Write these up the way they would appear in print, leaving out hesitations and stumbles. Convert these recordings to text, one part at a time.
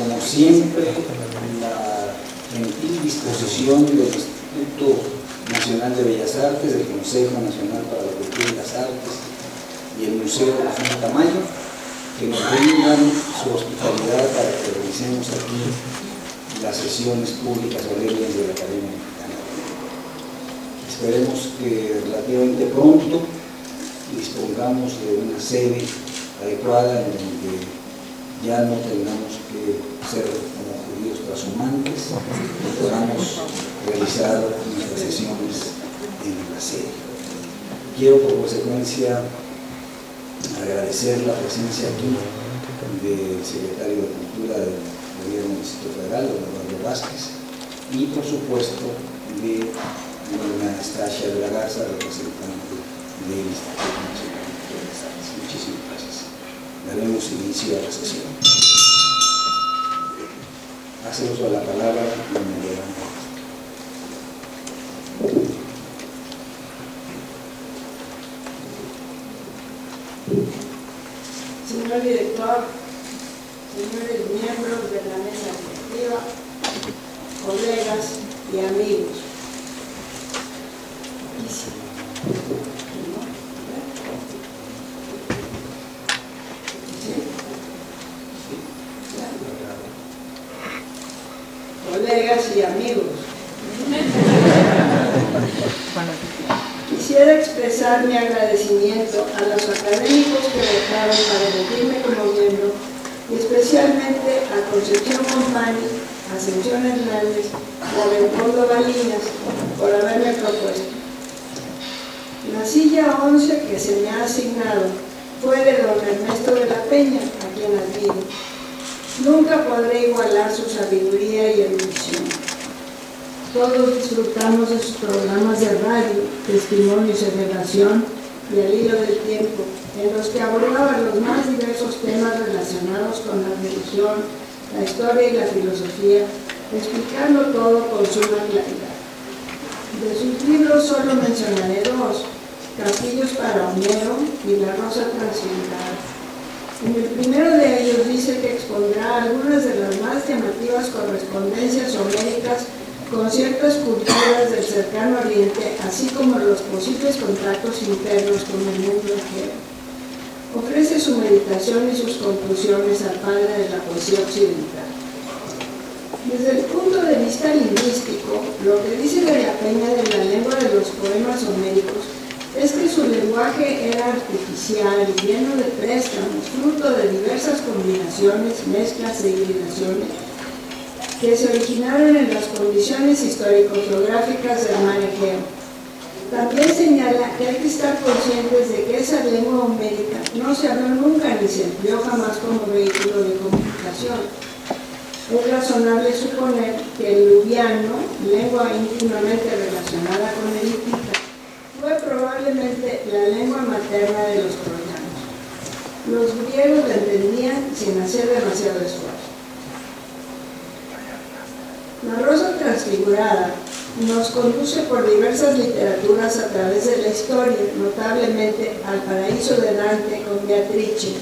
como siempre, la gentil disposición del Instituto Nacional de Bellas Artes, del Consejo Nacional para la Cultura y las Artes y el Museo Rafael Tamayo, que nos brindan su hospitalidad para que realicemos aquí las sesiones públicas solemnes de la Academia Mexicana. Esperemos que relativamente pronto dispongamos de una sede adecuada en donde ya no tengamos que ser como judíos trashumantes y podamos realizar nuestras sesiones en la sede. Quiero por consecuencia agradecer la presencia aquí del secretario de Cultura del Gobierno del Distrito Federal, don Eduardo Vázquez, y por supuesto de doña Estacia de la Garza, representante del Instituto Nacional de Bellas Artes. Muchísimas gracias. Daremos inicio a la sesión. Hace uso de la palabra doña Leona. Señor director, señores miembros de la mesa directiva, colegas y amigos. Colegas y amigos. Quisiera expresar mi agradecimiento a los académicos que votaron para elegirme como miembro, y especialmente a Concepción Compani, Ascensión Hernández y a Leopoldo Balinas por haberme propuesto. La silla 11 que se me ha asignado fue de don Ernesto de la Peña, a quien admiro. Nunca podré igualar su sabiduría y erudición. Todos disfrutamos de sus programas de radio, testimonios y revelación y al hilo del tiempo, en los que abordaban los más diversos temas relacionados con la religión, la historia y la filosofía, explicando todo con suma claridad. De sus libros solo mencionaré dos: Castillos para Homero y La Rosa Transfigurada. En el primero de ellos dice que expondrá algunas de las más llamativas correspondencias homéricas con ciertas culturas del cercano oriente, así como los posibles contactos internos con el mundo entero. Ofrece su meditación y sus conclusiones al padre de la poesía occidental. Desde el punto de vista lingüístico, lo que dice de la Peña de la lengua de los poemas homéricos es que su lenguaje era artificial, lleno de préstamos, fruto de diversas combinaciones, mezclas e hibridaciones que se originaron en las condiciones histórico-geográficas del mar Egeo. También señala que hay que estar conscientes de que esa lengua homérica no se habló nunca ni se empleó jamás como vehículo de comunicación. Es razonable suponer que el luviano, lengua íntimamente relacionada con el hitita, fue probablemente la lengua materna de los troyanos. Los griegos la entendían sin hacer demasiado esfuerzo. La Rosa Transfigurada nos conduce por diversas literaturas a través de la historia, notablemente al Paraíso de Dante con Beatrice,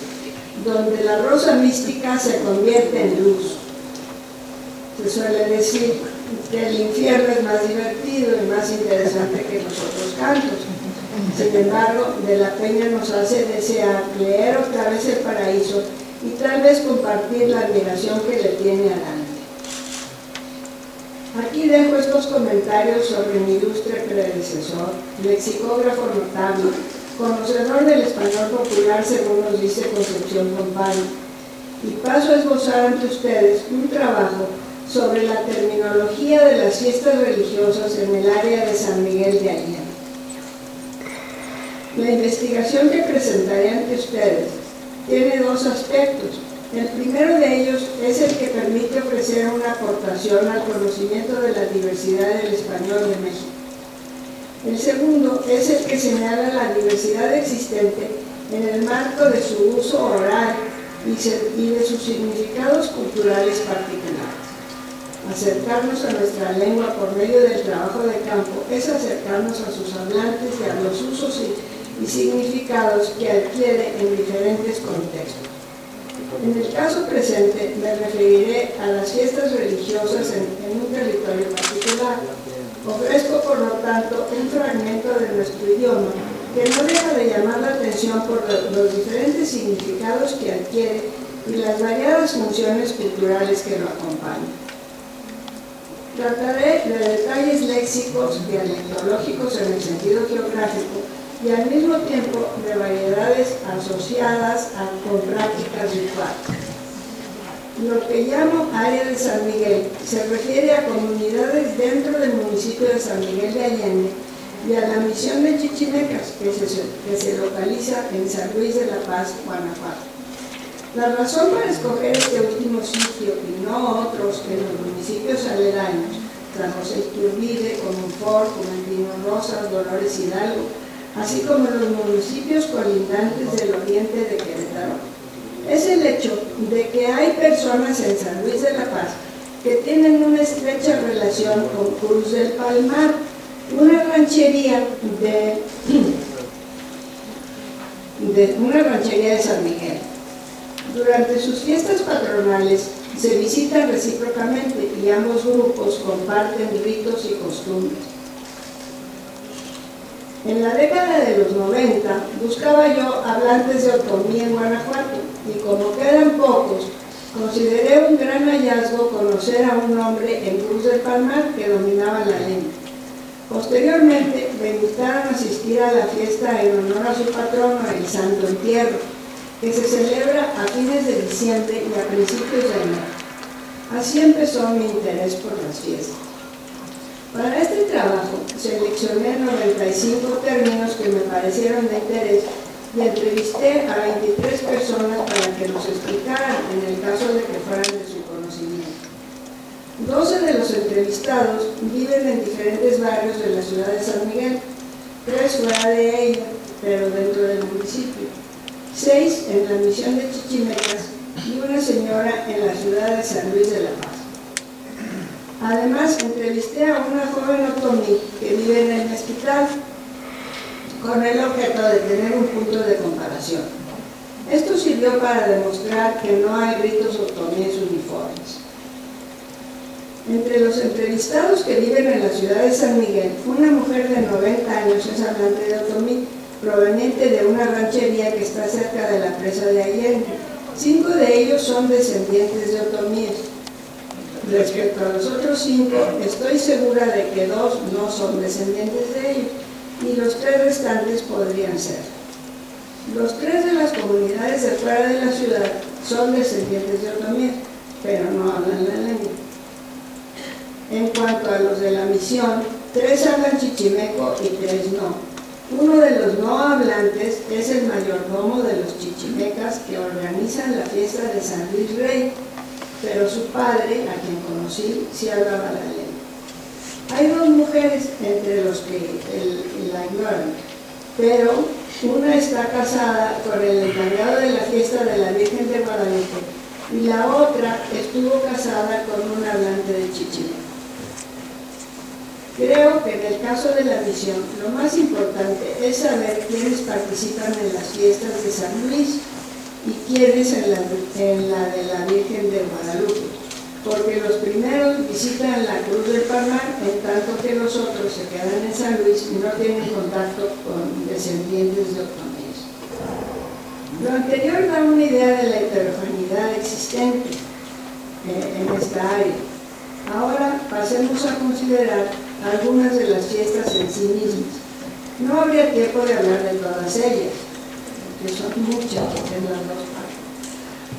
donde la rosa mística se convierte en luz. Se suele decir que el infierno es más divertido y más interesante que los otros cantos. Sin embargo, de la Peña nos hace desear leer otra vez el Paraíso y tal vez compartir la admiración que le tiene a Dante. Aquí dejo estos comentarios sobre mi ilustre predecesor, lexicógrafo notable, conocedor del español popular según nos dice Concepción Compani, y paso a esbozar ante ustedes un trabajo sobre la terminología de las fiestas religiosas en el área de San Miguel de Allende. La investigación que presentaré ante ustedes tiene dos aspectos. El primero de ellos es el que permite ofrecer una aportación al conocimiento de la diversidad del español de México. El segundo es el que señala la diversidad existente en el marco de su uso oral y de sus significados culturales particulares. Acercarnos a nuestra lengua por medio del trabajo de campo es acercarnos a sus hablantes y a los usos y significados que adquiere en diferentes contextos. En el caso presente me referiré a las fiestas religiosas en un territorio particular. Ofrezco, por lo tanto, un fragmento de nuestro idioma que no deja de llamar la atención por los diferentes significados que adquiere y las variadas funciones culturales que lo acompañan. Trataré de detalles léxicos, dialectológicos en el sentido geográfico y al mismo tiempo de variedades asociadas con prácticas rituales. Lo que llamo área de San Miguel se refiere a comunidades dentro del municipio de San Miguel de Allende y a la misión de Chichimecas, que se localiza en San Luis de la Paz, Guanajuato. La razón para escoger este último sitio y no otros en los municipios aledaños, San José Iturbide, Comonfort, Comentino Rosas, Dolores Hidalgo, así como los municipios colindantes del oriente de Querétaro, es el hecho de que hay personas en San Luis de la Paz que tienen una estrecha relación con Cruz del Palmar, una ranchería de San Miguel. Durante sus fiestas patronales se visitan recíprocamente y ambos grupos comparten ritos y costumbres. En la década de los 90 buscaba yo hablantes de otomí en Guanajuato y como quedan pocos, consideré un gran hallazgo conocer a un hombre en Cruz del Palmar que dominaba la lengua. Posteriormente me invitaron a asistir a la fiesta en honor a su patrono, el Santo Entierro, que se celebra a fines de diciembre y a principios de enero. Así empezó mi interés por las fiestas. Para este trabajo seleccioné 95 términos que me parecieron de interés y entrevisté a 23 personas para que los explicaran en el caso de que fueran de su conocimiento. 12 de los entrevistados viven en diferentes barrios de la ciudad de San Miguel, 3 fuera de ella, pero dentro del municipio, 6 en la misión de Chichimecas y una señora en la ciudad de San Luis de la Paz. Además, entrevisté a una joven otomí que vive en el Mezquital, con el objeto de tener un punto de comparación. Esto sirvió para demostrar que no hay ritos otomíes uniformes. Entre los entrevistados que viven en la ciudad de San Miguel, una mujer de 90 años es hablante de otomí, proveniente de una ranchería que está cerca de la presa de Allende. 5 de ellos son descendientes de otomíes. Respecto a los otros 5, estoy segura de que 2 no son descendientes de ellos y los 3 restantes podrían ser. Los 3 de las comunidades de fuera de la ciudad son descendientes de otomíes, pero no hablan la lengua. En cuanto a los de la misión, 3 hablan chichimeco y 3 no. Uno de los no hablantes es el mayordomo de los chichimecas que organizan la fiesta de San Luis Rey, pero su padre, a quien conocí, sí hablaba la lengua. Hay 2 mujeres entre los que la ignoran, pero una está casada con el encargado de la fiesta de la Virgen de Guadalupe y la otra estuvo casada con un hablante de chichimeco. Creo que en el caso de la misión, lo más importante es saber quiénes participan en las fiestas de San Luis y quiénes en la de la Virgen de Guadalupe, porque los primeros visitan la Cruz del Palmar, en tanto que los otros se quedan en San Luis y no tienen contacto con descendientes de otomíes. Lo anterior da una idea de la heterogeneidad existente en esta área. Ahora pasemos a considerar algunas de las fiestas en sí mismas. No habría tiempo de hablar de todas ellas, que son muchas en las 2 partes,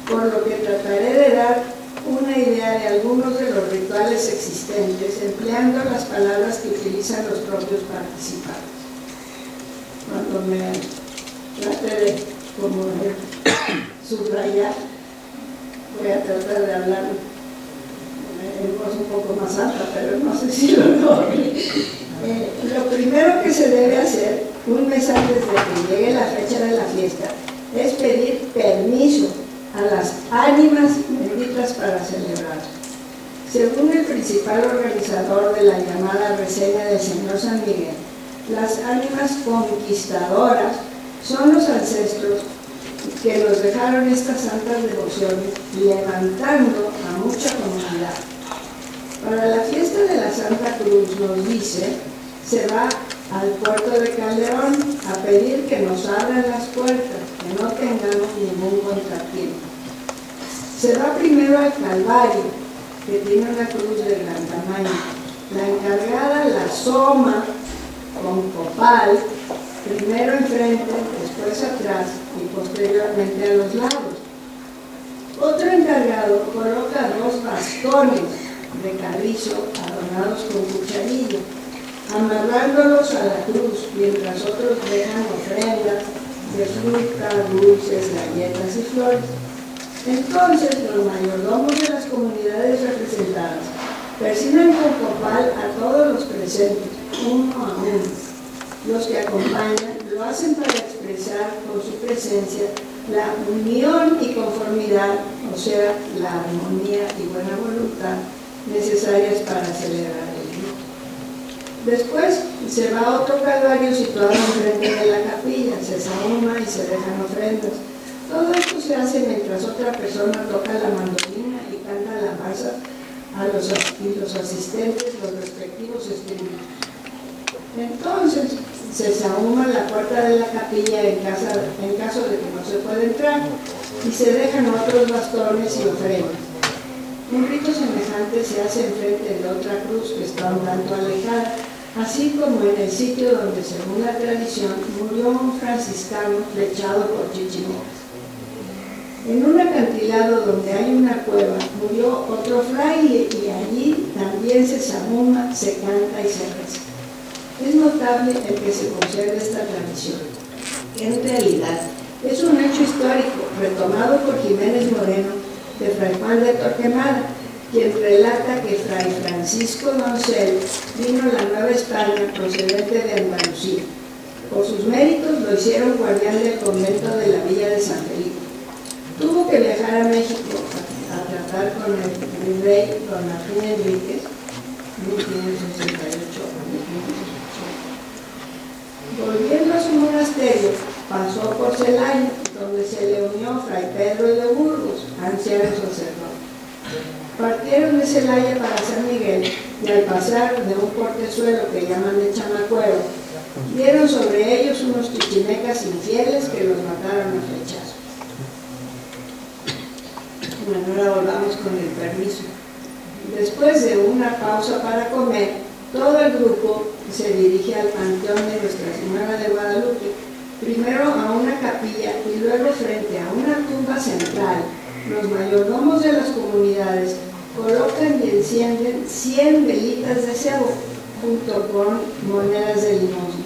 por lo que trataré de dar una idea de algunos de los rituales existentes, empleando las palabras que utilizan los propios participantes. Cuando me trate de subrayar, voy a tratar de hablar en voz un poco más alta, pero no sé si lo logre. Lo primero que se debe hacer un mes antes de que llegue la fecha de la fiesta es pedir permiso a las ánimas benditas para celebrar. Según el principal organizador de la llamada reseña del Señor San Miguel, las ánimas conquistadoras son los ancestros que nos dejaron estas santas devociones, levantando a mucha comunidad. Para la fiesta de la Santa Cruz, nos dice, se va al puerto de Calderón a pedir que nos abran las puertas, que no tengamos ningún contratiempo. Se va primero al Calvario, que tiene una cruz de gran tamaño. La encargada la asoma con copal, primero enfrente, después atrás y posteriormente a los lados. Otro encargado coloca 2 bastones de carrizo adornados con cucharilla, amarrándolos a la cruz, mientras otros dejan ofrendas de fruta, dulces, galletas y flores. Entonces los mayordomos de las comunidades representadas persiguen con copal a todos los presentes, uno a uno. Los que acompañan lo hacen para expresar con su presencia la unión y conformidad, o sea, la armonía y buena voluntad necesarias para celebrar el rito. Después se va a otro calvario situado enfrente de la capilla, se sahuma y se dejan ofrendas. Todo esto se hace mientras otra persona toca la mandolina y canta alabanzas a los asistentes los respectivos estribillos. Entonces se sahuma la puerta de la capilla en caso de que no se pueda entrar y se dejan otros bastones y ofrendas. Un rito semejante se hace enfrente de otra cruz que está un tanto alejada, así como en el sitio donde, según la tradición, murió un franciscano flechado por chichimecas. En un acantilado donde hay una cueva murió otro fraile y allí también se sahuma, se canta y se reza. Es notable el que se conserve esta tradición. En realidad, es un hecho histórico retomado por Jiménez Moreno de Fray Juan de Torquemada, quien relata que Fray Francisco Doncel vino a la Nueva España procedente de Andalucía. Por sus méritos lo hicieron guardián del convento de la Villa de San Felipe. Tuvo que viajar a México a tratar con el rey Don Martín Enríquez, 1568 a 1580. Volviendo a su monasterio, pasó por Celaya, donde se le unió Fray Pedro de Burgos, anciano sacerdote. Partieron de Celaya para San Miguel y al pasar de un portezuelo que llaman de Chamacuero, dieron sobre ellos unos chichimecas infieles que los mataron a flechazos. Bueno, ahora volvamos con el permiso. Después de una pausa para comer, todo el grupo se dirige al Panteón de Nuestra Señora de Guadalupe, primero a una capilla y luego frente a una tumba central. Los mayordomos de las comunidades colocan y encienden 100 velitas de cebo junto con monedas de limosna.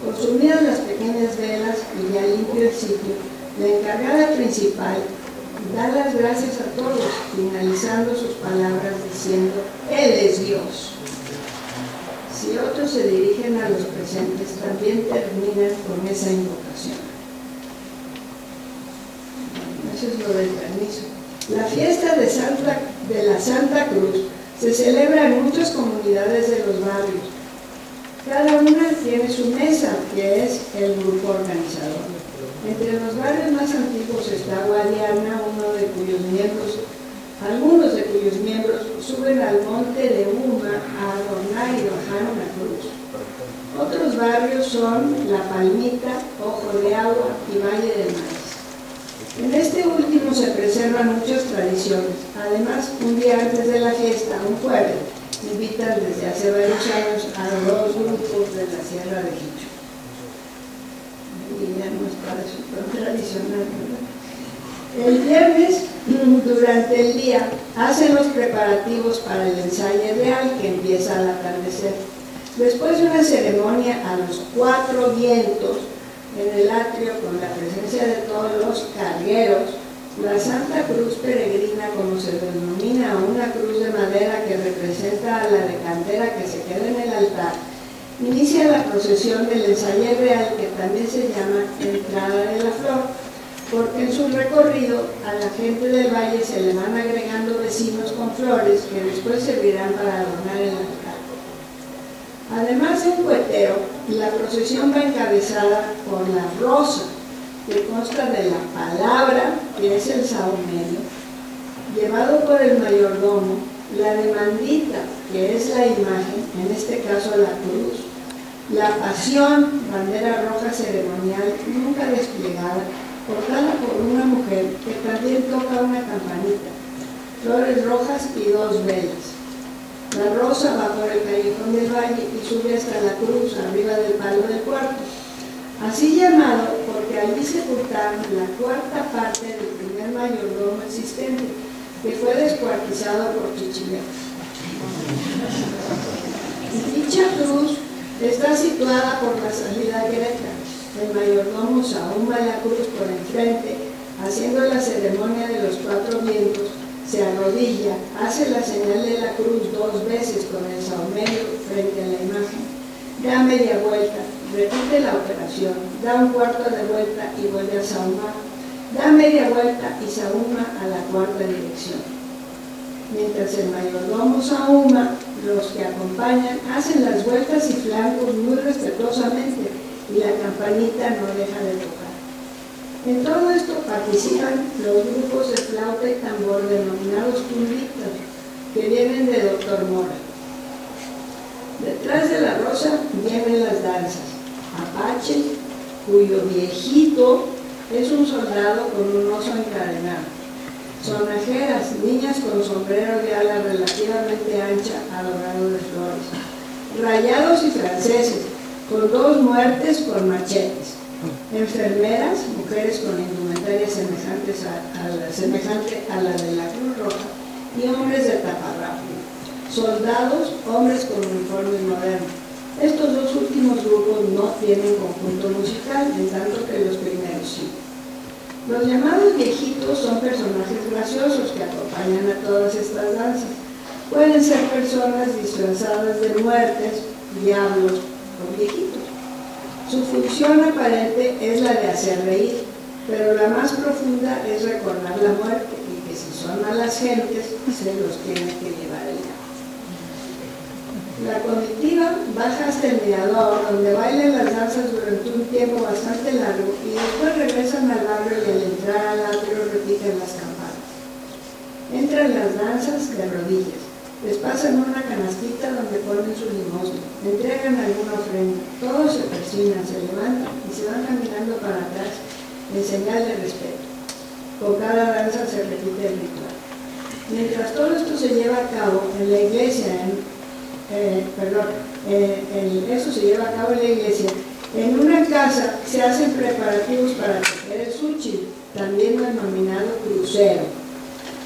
Consumidas las pequeñas velas y ya limpio el sitio, la encargada principal da las gracias a todos, finalizando sus palabras diciendo: Él es Dios. Si otros se dirigen a los presentes, también terminan con esa invocación. Eso es lo del permiso. La fiesta de la Santa Cruz se celebra en muchas comunidades de los barrios. Cada una tiene su mesa, que es el grupo organizador. Entre los barrios más antiguos está Guadiana, algunos de cuyos miembros suben al monte de Uma a adornar y bajar una cruz. Otros barrios son La Palmita, Ojo de Agua y Valle del Maíz. En este último se preservan muchas tradiciones. Además, un día antes de la fiesta, un jueves, invitan desde hace varios años a 2 grupos de la Sierra de Jicho. Y ya no es para su tradicional, ¿verdad? El viernes, durante el día, hacen los preparativos para el ensayo real que empieza al atardecer. Después de una ceremonia a los 4 vientos en el atrio con la presencia de todos los cargueros, la Santa Cruz Peregrina, como se denomina, una cruz de madera que representa a la de cantera que se queda en el altar, inicia la procesión del ensayo real, que también se llama Entrada de la Flor, porque en su recorrido a la gente del valle se le van agregando vecinos con flores que después servirán para adornar el altar. Además de un cuetero, la procesión va encabezada por la rosa, que consta de la palabra, que es el sahumerio, llevado por el mayordomo, la demandita, que es la imagen, en este caso la cruz, la pasión, bandera roja ceremonial, nunca desplegada, portada por una mujer que también toca una campanita, flores rojas y 2 velas. La rosa va por el callejón del valle y sube hasta la cruz, arriba del palo del cuarto. Así llamado porque allí sepultaron la 4ª parte del primer mayordomo existente, que fue descuartizado por Chichimec. Dicha cruz está situada por la salida Greta. El mayordomo sahuma la cruz por enfrente, haciendo la ceremonia de los 4 vientos, se arrodilla, hace la señal de la cruz 2 veces con el sahumerio frente a la imagen, da media vuelta, repite la operación, da un cuarto de vuelta y vuelve a sahumar, da media vuelta y sahuma a la 4ª dirección. Mientras el mayordomo sahuma, los que acompañan hacen las vueltas y flancos muy respetuosamente y la campanita no deja de tocar. En todo esto participan los grupos de flauta y tambor denominados tumbitas, que vienen de Dr. Mora. Detrás de la rosa vienen las danzas. Apache, cuyo viejito es un soldado con un oso encadenado. Sonajeras, niñas con sombrero de ala relativamente ancha adornado de flores. Rayados y franceses, con 2 muertes con machetes. Enfermeras, mujeres con indumentaria semejante a la de la Cruz Roja, y hombres de taparrabo. Soldados, hombres con uniformes modernos. Estos 2 últimos grupos no tienen conjunto musical, en tanto que los primeros sí. Los llamados viejitos son personajes graciosos que acompañan a todas estas danzas. Pueden ser personas disfrazadas de muertes, diablos o viejitos. Su función aparente es la de hacer reír, pero la más profunda es recordar la muerte y que si son malas gentes, se los tiene que llevar el diablo. La comitiva baja hasta el mirador, donde bailan las danzas durante un tiempo bastante largo y después regresan al barrio y al entrar al atrio repiten las campanas. Entran las danzas de rodillas. Les pasan una canastita donde ponen su limosna, entregan alguna ofrenda, todos se persignan, se levantan y se van caminando para atrás en señal de respeto. Con cada danza se repite el ritual. Mientras todo esto se lleva a cabo en la iglesia, eso se lleva a cabo en la iglesia, en una casa se hacen preparativos para tejer el suchi, también denominado crucero.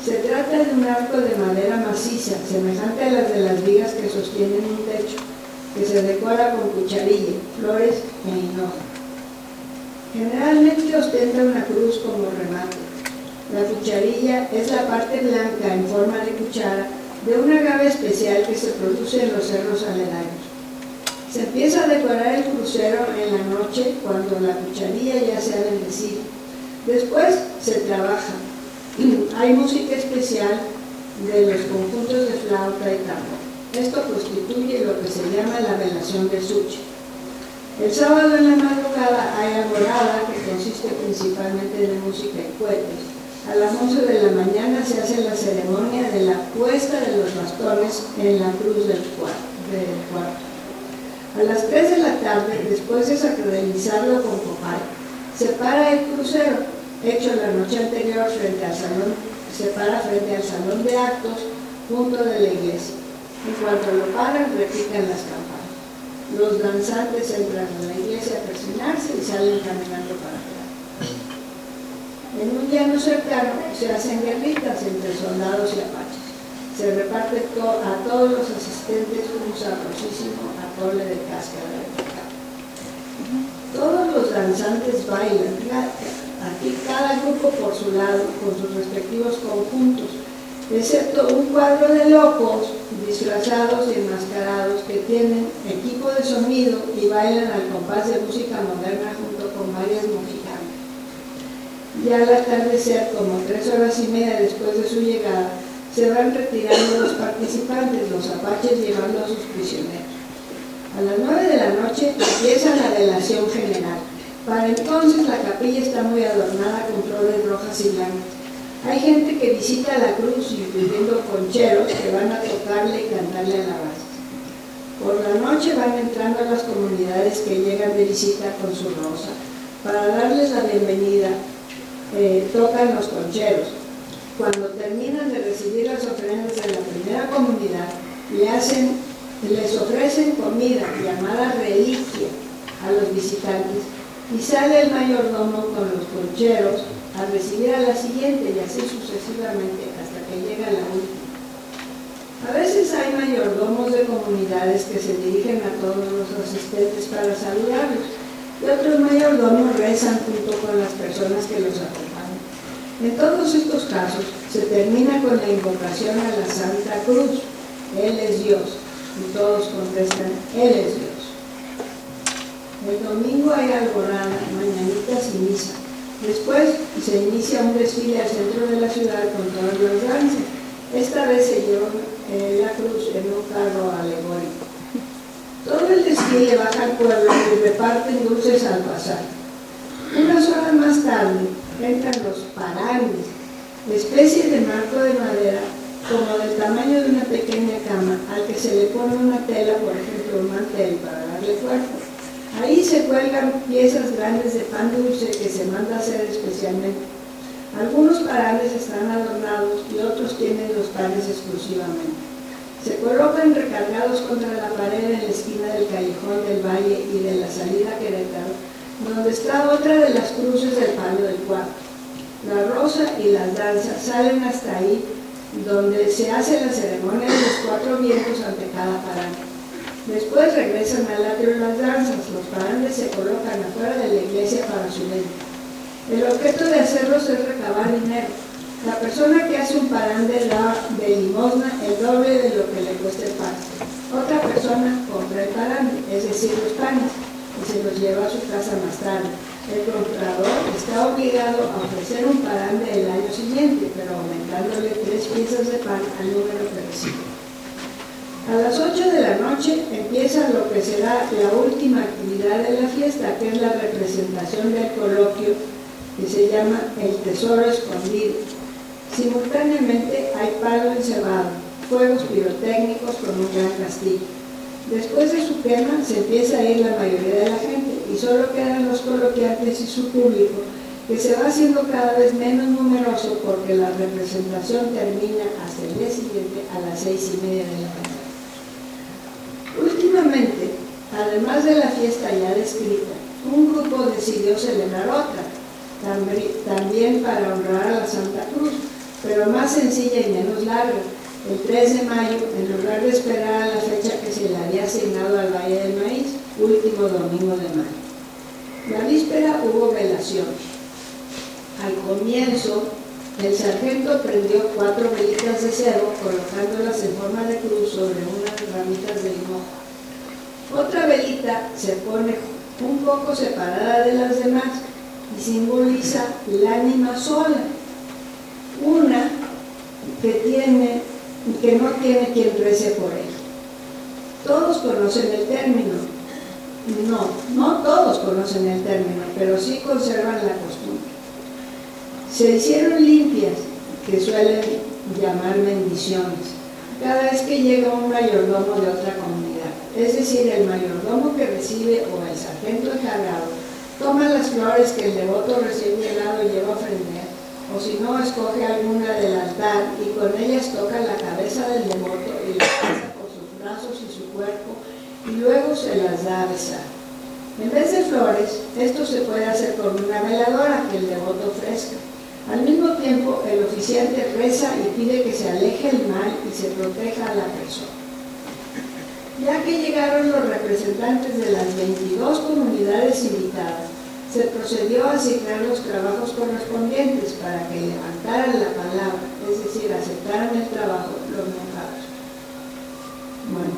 Se trata de un arco de madera maciza, semejante a las de las vigas que sostienen un techo, que se decora con cucharilla, flores e hinojo. Generalmente ostenta una cruz como remate. La cucharilla es la parte blanca en forma de cuchara de un agave especial que se produce en los cerros aledaños. Se empieza a decorar el crucero en la noche cuando la cucharilla ya se ha bendecido. Después se trabaja. Hay música especial de los conjuntos de flauta y tambor. Esto constituye lo que se llama la velación del suchi. El sábado en la madrugada hay alborada, que consiste principalmente de música y cohetes. A las 11 de la mañana se hace la ceremonia de la puesta de los bastones en la cruz del cuarto. A las 3 de la tarde, después de sacralizarlo con copal, se para el crucero, hecho la noche anterior se para frente al salón de actos junto de la iglesia. En cuanto lo paran, repican las campanas. Los danzantes entran en la iglesia a persignarse y salen caminando para atrás. En un llano cercano se hacen guerritas entre soldados y apaches. Se reparte a todos los asistentes un sabrosísimo atole de cáscara de cacao. Todos los danzantes bailan, aquí cada grupo por su lado, con sus respectivos conjuntos, excepto un cuadro de locos disfrazados y enmascarados que tienen equipo de sonido y bailan al compás de música moderna junto con varias mexicanas. Ya al atardecer, como 3 horas y media después de su llegada, se van retirando los participantes, los apaches llevando a sus prisioneros. A las 9 de la noche empieza la velación general. Para entonces la capilla está muy adornada con flores rojas y blancas. Hay gente que visita la cruz, incluyendo concheros que van a tocarle y cantarle alabanzas. Por la noche van entrando a las comunidades que llegan de visita con su rosa. Para darles la bienvenida, tocan los concheros. Cuando terminan de recibir las ofrendas de la primera comunidad, les ofrecen comida llamada reliquia a los visitantes y sale el mayordomo con los concheros a recibir a la siguiente y así sucesivamente hasta que llega la última. A veces hay mayordomos de comunidades que se dirigen a todos los asistentes para saludarlos y otros mayordomos rezan junto con las personas que los acompañan. En todos estos casos se termina con la invocación a la Santa Cruz. Él es Dios. Y todos contestan, Él es Dios. El domingo hay alborada, mañanitas y misa. Después se inicia un desfile al centro de la ciudad con todas las danzas. Esta vez se lleva la cruz en un carro alegórico. Todo el desfile baja al pueblo y reparten dulces al pasar. Unas horas más tarde entran los parandes, especie de marco de madera como del tamaño de una pequeña cama al que se le pone una tela, por ejemplo un mantel, para darle cuerpo. Ahí se cuelgan piezas grandes de pan dulce que se manda a hacer especialmente. Algunos parandes están adornados y otros tienen los panes exclusivamente. Se colocan recargados contra la pared en la esquina del callejón del Valle y de la salida a Querétaro, donde está otra de las cruces del palio del cuarto. La rosa y las danzas salen hasta ahí, donde se hace la ceremonia de los 4 vientos ante cada parante. Después regresan al atrio las danzas. Los parandes se colocan afuera de la iglesia para su venta. El objeto de hacerlos es recabar dinero. La persona que hace un parande da de limosna el doble de lo que le cuesta el pan. Otra persona compra el parande, es decir, los panes, y se los lleva a su casa más tarde. El comprador está obligado a ofrecer un parande el año siguiente, pero aumentándole 3 piezas de pan al número que recibe. A las 8 de la noche empieza lo que será la última actividad de la fiesta, que es la representación del coloquio que se llama El Tesoro Escondido. Simultáneamente hay palo encebado, fuegos pirotécnicos con un gran castillo. Después de su quema se empieza a ir la mayoría de la gente y solo quedan los coloquiantes y su público, que se va haciendo cada vez menos numeroso porque la representación termina hasta el día siguiente a las 6:30 de la mañana. Últimamente, además de la fiesta ya descrita, un grupo decidió celebrar otra, también para honrar a la Santa Cruz, pero más sencilla y menos larga. El 3 de mayo, en lugar de esperar a la fecha que se le había asignado al Valle del Maíz, último domingo de mayo. La víspera hubo velación. Al comienzo, el sargento prendió 4 velitas de cero, colocándolas en forma de cruz sobre unas ramitas de hinojo. Otra velita se pone un poco separada de las demás y simboliza el ánima sola. Una que no tiene quien rece por ella. Todos conocen el término. No todos conocen el término, pero sí conservan la costumbre. Se hicieron limpias, que suelen llamar bendiciones, cada vez que llega un mayordomo de otra comunidad. Es decir, el mayordomo que recibe o el sargento encargado toma las flores que el devoto recién llegado lleva a ofrendar, o si no, escoge alguna del altar y con ellas toca la cabeza del devoto y la pasa por sus brazos y su cuerpo y luego se las da a besar. En vez de flores, esto se puede hacer con una veladora que el devoto ofrezca. Al mismo tiempo, el oficiante reza y pide que se aleje el mal y se proteja a la persona. Ya que llegaron los representantes de las 22 comunidades invitadas, se procedió a asignar los trabajos correspondientes para que levantaran la palabra, es decir, aceptaran el trabajo los monjados. Bueno,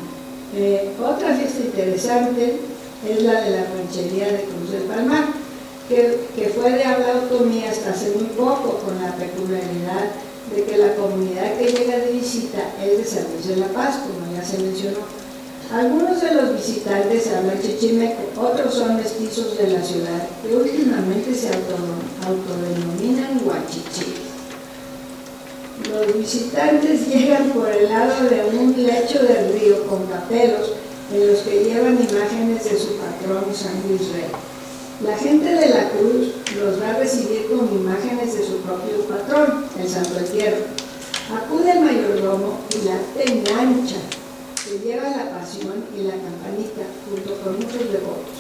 otra fiesta interesante es la de la ranchería de Cruz del Palmar, que fue de autonomía hasta hace muy poco, con la peculiaridad de que la comunidad que llega de visita es de San Luis de la Paz, como ya se mencionó. Algunos de los visitantes hablan chichimeco, otros son mestizos de la ciudad que últimamente se autodenominan huachichiles. Los visitantes llegan por el lado de un lecho del río con capelos en los que llevan imágenes de su patrón San Luis Rey. La gente de la Cruz los va a recibir con imágenes de su propio patrón, el Santo Entierro. Acude el mayordomo y la peñancha, que lleva la pasión y la campanita, junto con muchos devotos.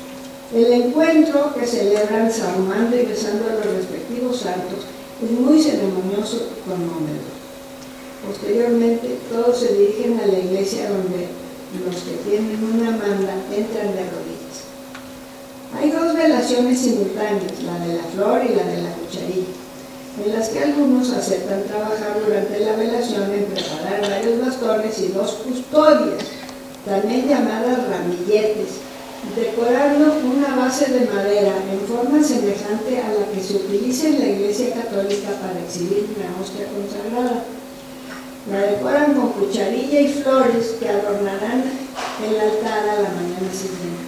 El encuentro, que celebran sahumando y besando a los respectivos santos, es muy ceremonioso y conmovedor. Posteriormente, todos se dirigen a la iglesia donde los que tienen una manda entran de rodillas. Hay dos velaciones simultáneas, la de la flor y la de la cucharilla, en las que algunos aceptan trabajar durante la velación en preparar varios bastones y dos custodias, también llamadas ramilletes, decorando una base de madera en forma semejante a la que se utiliza en la Iglesia Católica para exhibir una hostia consagrada. La decoran con cucharilla y flores que adornarán el altar a la mañana siguiente.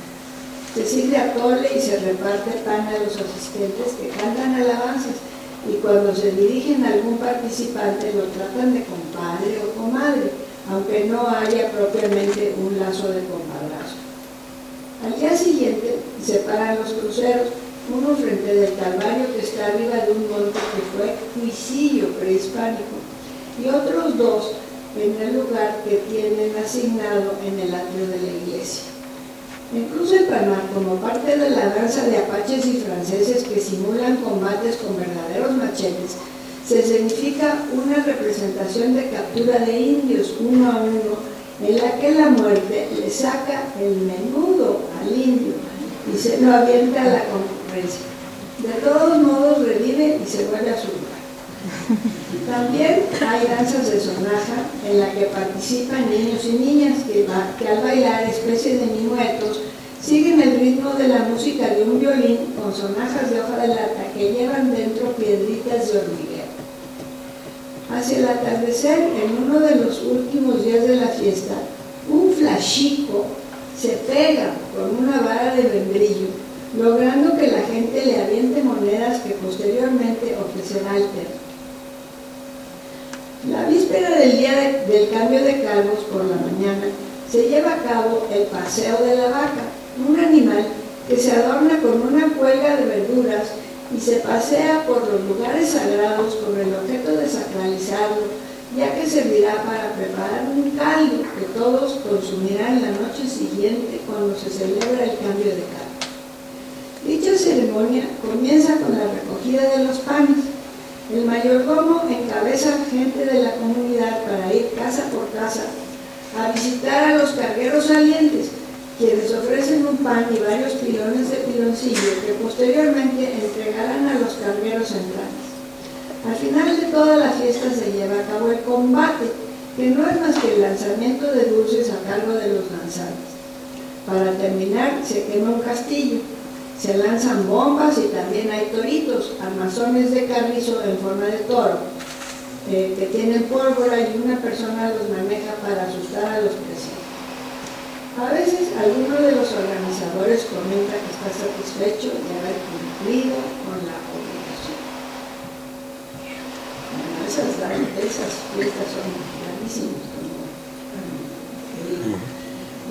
Se sirve atole y se reparte pan a los asistentes que cantan alabanzas, y cuando se dirigen a algún participante lo tratan de compadre o comadre, aunque no haya propiamente un lazo de compadrazgo. Al día siguiente se paran los cruceros, uno frente del Calvario que está arriba de un monte que fue Cuisillo prehispánico, y otros dos en el lugar que tienen asignado en el atrio de la iglesia. En Cruz del Palmar, como parte de la danza de apaches y franceses que simulan combates con verdaderos machetes, se escenifica una representación de captura de indios uno a uno, en la que la muerte le saca el menudo al indio y se lo avienta a la concurrencia. De todos modos revive y se vuelve a su lugar. También hay danzas de sonaja en la que participan niños y niñas que al bailar especies de minuetos siguen el ritmo de la música de un violín con sonajas de hoja de lata que llevan dentro piedritas de hormiguero. Hacia el atardecer, en uno de los últimos días de la fiesta, un flashico se pega con una vara de membrillo, logrando que la gente le aviente monedas que posteriormente ofrecerá al terno. La víspera del día del cambio de cargos por la mañana se lleva a cabo el paseo de la vaca, un animal que se adorna con una cuelga de verduras y se pasea por los lugares sagrados con el objeto de sacralizarlo, ya que servirá para preparar un caldo que todos consumirán la noche siguiente cuando se celebra el cambio de cargos. Dicha ceremonia comienza con la recogida de los panes. El mayordomo encabeza gente de la comunidad para ir casa por casa a visitar a los cargueros salientes, quienes ofrecen un pan y varios pilones de piloncillo que posteriormente entregarán a los cargueros centrales. Al final de toda la fiesta se lleva a cabo el combate, que no es más que el lanzamiento de dulces a cargo de los danzantes. Para terminar, se quema un castillo. Se lanzan bombas y también hay toritos, armazones de carrizo en forma de toro, que tienen pólvora y una persona los maneja para asustar a los presentes. A veces alguno de los organizadores comenta que está satisfecho de haber cumplido con la obligación. Bueno, esas fiestas son gravísimas.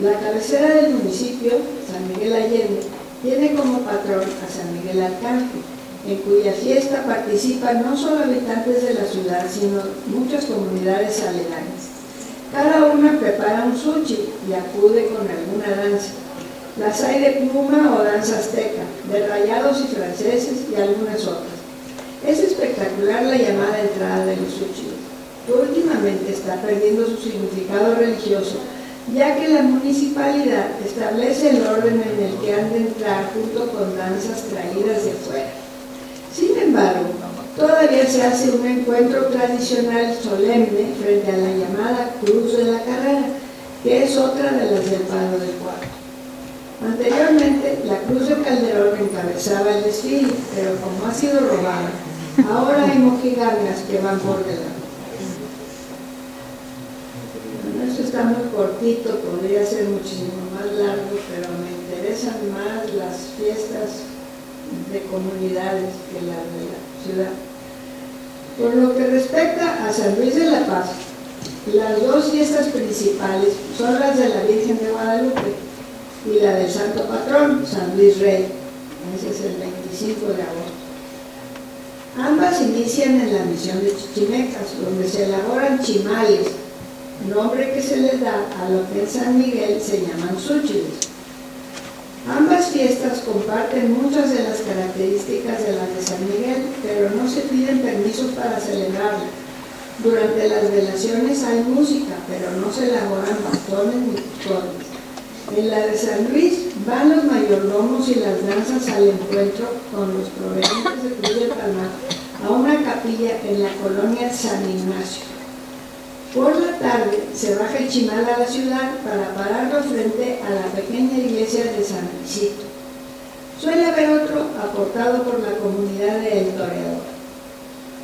La cabecera del municipio, San Miguel Allende, tiene como patrón a San Miguel Arcángel, en cuya fiesta participan no solo habitantes de la ciudad, sino muchas comunidades aledañas. Cada una prepara un sushi y acude con alguna danza. Las hay de pluma o danza azteca, de rayados y franceses y algunas otras. Es espectacular la llamada entrada de los sushi, que últimamente está perdiendo su significado religioso, ya que la municipalidad establece el orden en el que han de entrar junto con danzas traídas de fuera. Sin embargo, todavía se hace un encuentro tradicional solemne frente a la llamada Cruz de la Carrera, que es otra de las del Palo del Cuarto. Anteriormente, la Cruz de Calderón encabezaba el desfile, pero como ha sido robada, ahora hay mojigangas que van por delante. Bueno, esto está está muy cortito, podría ser muchísimo más largo, pero me interesan más las fiestas de comunidades que las de la ciudad. Por lo que respecta a San Luis de la Paz, las dos fiestas principales son las de la Virgen de Guadalupe y la del Santo Patrón, San Luis Rey. Ese es el 25 de agosto. Ambas inician en la misión de Chichimecas, donde se elaboran chimales, nombre que se les da a lo que en San Miguel se llaman súchiles. Ambas fiestas comparten muchas de las características de las de San Miguel, pero no se piden permisos para celebrarla. Durante las velaciones hay música, pero no se elaboran bastones ni custodias. En la de San Luis van los mayordomos y las danzas al encuentro con los provenientes de Cruz del Palmar a una capilla en la colonia San Ignacio. Por la tarde se baja el chimal a la ciudad para pararlo frente a la pequeña iglesia de San Luisito. Suele haber otro aportado por la comunidad de El Toreador.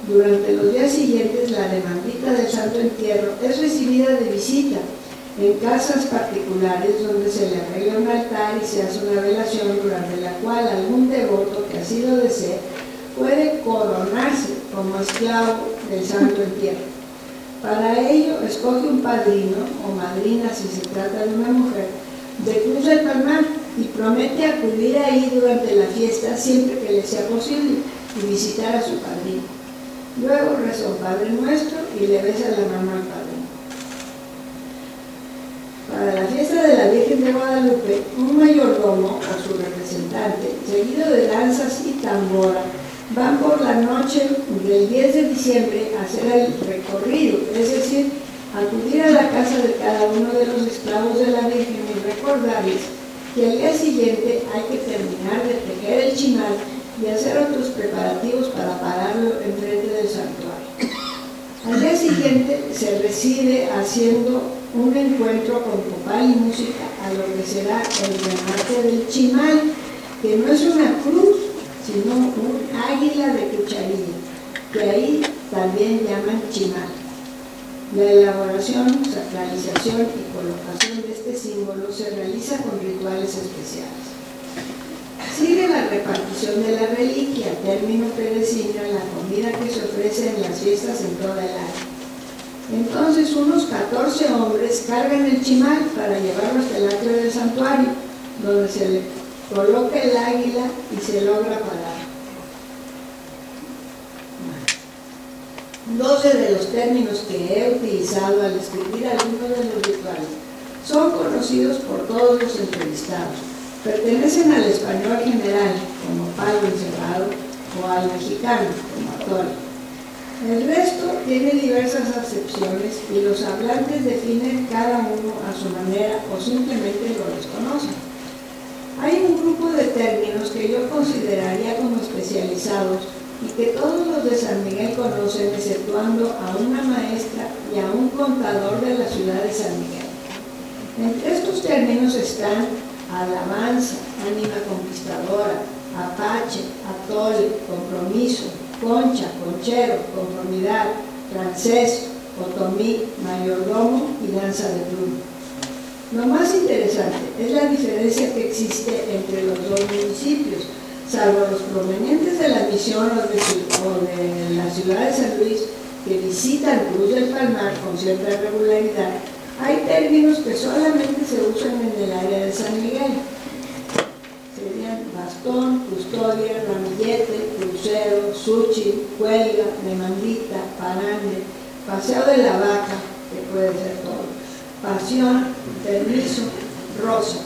Durante los días siguientes, la demandita del Santo Entierro es recibida de visita en casas particulares donde se le arregla un altar y se hace una velación durante la cual algún devoto que así lo desee puede coronarse como esclavo del Santo Entierro. Para ello, escoge un padrino o madrina, si se trata de una mujer, de Cruz del Palmar y promete acudir ahí durante la fiesta siempre que le sea posible y visitar a su padrino. Luego reza un Padre Nuestro y le besa la mano al padrino. Para la fiesta de la Virgen de Guadalupe, un mayordomo o su representante, seguido de danzas y tambora, van por la noche del 10 de diciembre a hacer el recorrido, es decir, acudir a la casa de cada uno de los esclavos de la Virgen y recordarles que al día siguiente hay que terminar de tejer el chimal y hacer otros preparativos para pararlo enfrente del santuario. Al día siguiente se recibe haciendo un encuentro con copal y música a lo que será el remate del chimal, que no es una cruz, sino un águila de cucharilla, que ahí también llaman chimal. La elaboración, sacralización y colocación de este símbolo se realiza con rituales especiales. Sigue la repartición de la reliquia, término que designa la comida que se ofrece en las fiestas en toda el año. Entonces unos 14 hombres cargan el chimal para llevarlo hasta el atrio del santuario, donde se le coloca el águila y se logra parar. 12 de los términos que he utilizado al escribir algunos de los rituales son conocidos por todos los entrevistados. Pertenecen al español general, como palo encerrado, o al mexicano, como atole. El resto tiene diversas acepciones y los hablantes definen cada uno a su manera o simplemente lo desconocen. Hay un grupo de términos que yo consideraría como especializados y que todos los de San Miguel conocen, exceptuando a una maestra y a un contador de la ciudad de San Miguel. Entre estos términos están alabanza, ánima conquistadora, apache, atole, compromiso, concha, conchero, conformidad, francés, otomí, mayordomo y danza de plumo. Lo más interesante es la diferencia que existe entre los dos municipios. Salvo los provenientes de la misión o de la ciudad de San Luis que visitan Cruz del Palmar con cierta regularidad, hay términos que solamente se usan en el área de San Miguel. Serían bastón, custodia, ramillete, crucero, sushi, cuelga, demandita, parangue, paseo de la vaca, que puede ser todo, pasión, permiso, rosa.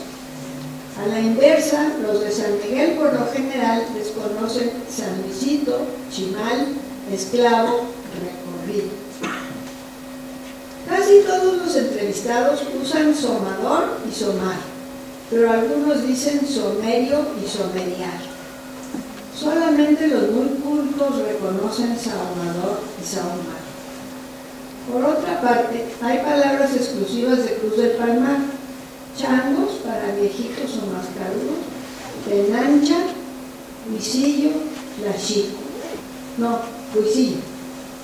A la inversa, los de San Miguel por lo general desconocen San Luisito, chimal, esclavo, recorrido. Casi todos los entrevistados usan somador y somar, pero algunos dicen somerio y someriar. Solamente los muy cultos reconocen sahumador y sahumar. Por otra parte, hay palabras exclusivas de Cruz del Palmar: changos para viejitos o mascarudos, penancha, huisillo, flashico. No, huisillo.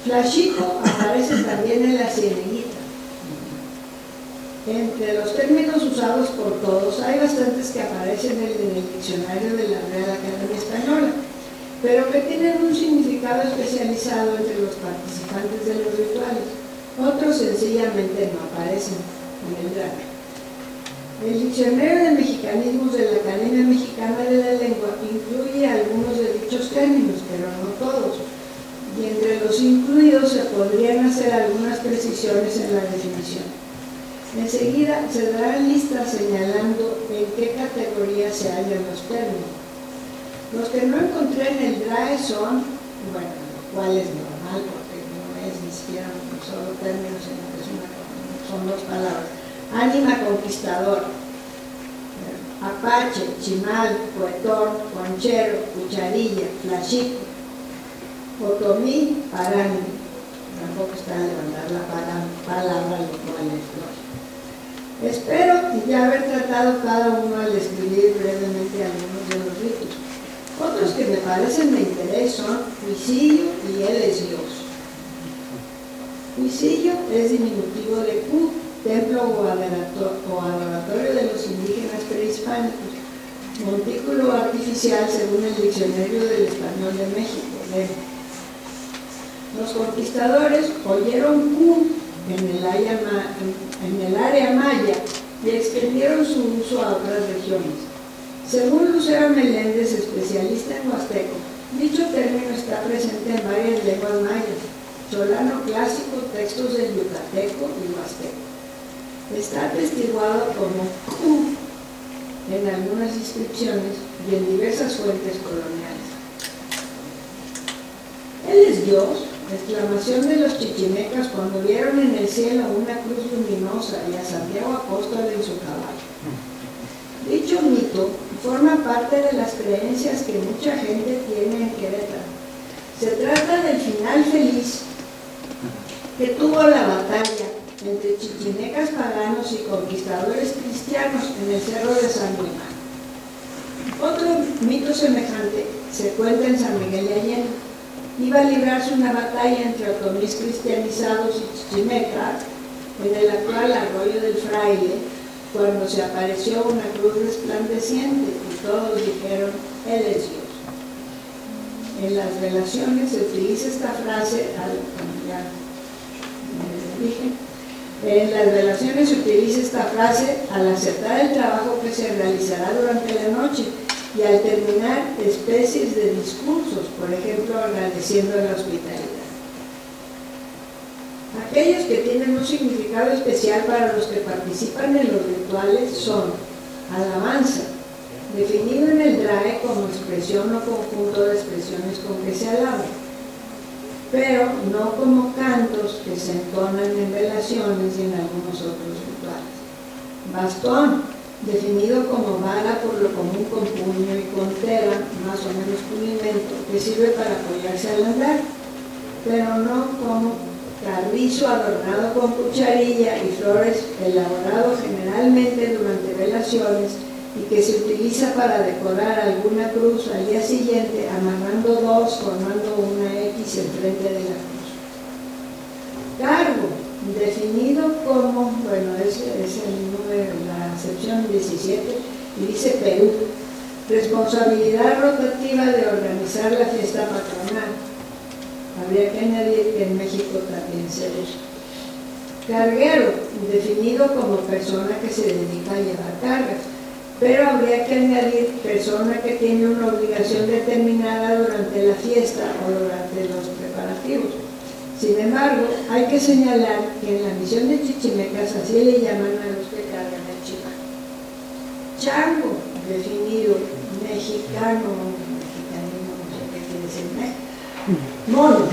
Flashico aparece también en la cieneguita. Entre los términos usados por todos, hay bastantes que aparecen en el diccionario de la Real Academia Española, pero que tienen un significado especializado entre los participantes de los rituales. Otros sencillamente no aparecen en el drama. El Diccionario de Mexicanismos de la Academia Mexicana de la Lengua incluye algunos de dichos términos, pero no todos. Y entre los incluidos se podrían hacer algunas precisiones en la definición. Enseguida se darán listas señalando en qué categoría se hallan los términos. Los que no encontré en el DRAE son, bueno, lo cual es normal porque no es ni siquiera un solo término, sino que son dos palabras. Ánima conquistador, apache, chimal, poetón, conchero, cucharilla, flachico, otomí, parán. Tampoco está a levantar la palabra, lo cual es lógico. Espero ya haber tratado cada uno al describir brevemente algunos de los ritos. Otros que me parecen de interés son Huisillo y Él es Dios. Huisillo es diminutivo de Cu, templo o adoratorio de los indígenas prehispánicos, montículo artificial según el Diccionario del Español de México. Los conquistadores oyeron Cu en el área maya y extendieron su uso a otras regiones. Según Lucero Meléndez, especialista en huasteco, dicho término está presente en varias lenguas mayas, cholano clásico, textos del yucateco y huasteco. Está atestiguado como Cu en algunas inscripciones y en diversas fuentes coloniales. Él es Dios, exclamación de los chichimecas cuando vieron en el cielo una cruz luminosa y a Santiago Apóstol en su caballo. Dicho mito forma parte de las creencias que mucha gente tiene en Querétaro. Se trata del final feliz que tuvo la batalla entre chichimecas paganos y conquistadores cristianos en el Cerro de San Luis. Otro mito semejante se cuenta en San Miguel de Allende. Iba a librarse una batalla entre otomís cristianizados y chichimecas en el actual Arroyo del Fraile, cuando se apareció una cruz resplandeciente y todos dijeron, Él es Dios. En las relaciones se utiliza esta frase, al aceptar el trabajo que se realizará durante la noche y al terminar especies de discursos, por ejemplo, agradeciendo la hospitalidad. Aquellos que tienen un significado especial para los que participan en los rituales son alabanza, definido en el DRAE como expresión o conjunto de expresiones con que se alaba, pero no como cantos que se entonan en velaciones y en algunos otros rituales. Bastón, definido como vara por lo común con puño y con tela, más o menos pulimento, que sirve para apoyarse al andar, pero no como carrizo adornado con cucharilla y flores, elaborado generalmente durante velaciones y que se utiliza para decorar alguna cruz al día siguiente, amarrando dos, formando una X enfrente de la cruz. Cargo, definido como, bueno, es el número, la sección 17, y dice Perú, responsabilidad rotativa de organizar la fiesta patronal. Habría que añadir que en México también se usa. Carguero, definido como persona que se dedica a llevar cargas, pero habría que añadir persona que tiene una obligación determinada durante la fiesta o durante los preparativos. Sin embargo, hay que señalar que en la misión de chichimecas así le llaman a los que cargan el chimal. Chango, definido mexicano, no sé qué quiere decir México. Mono.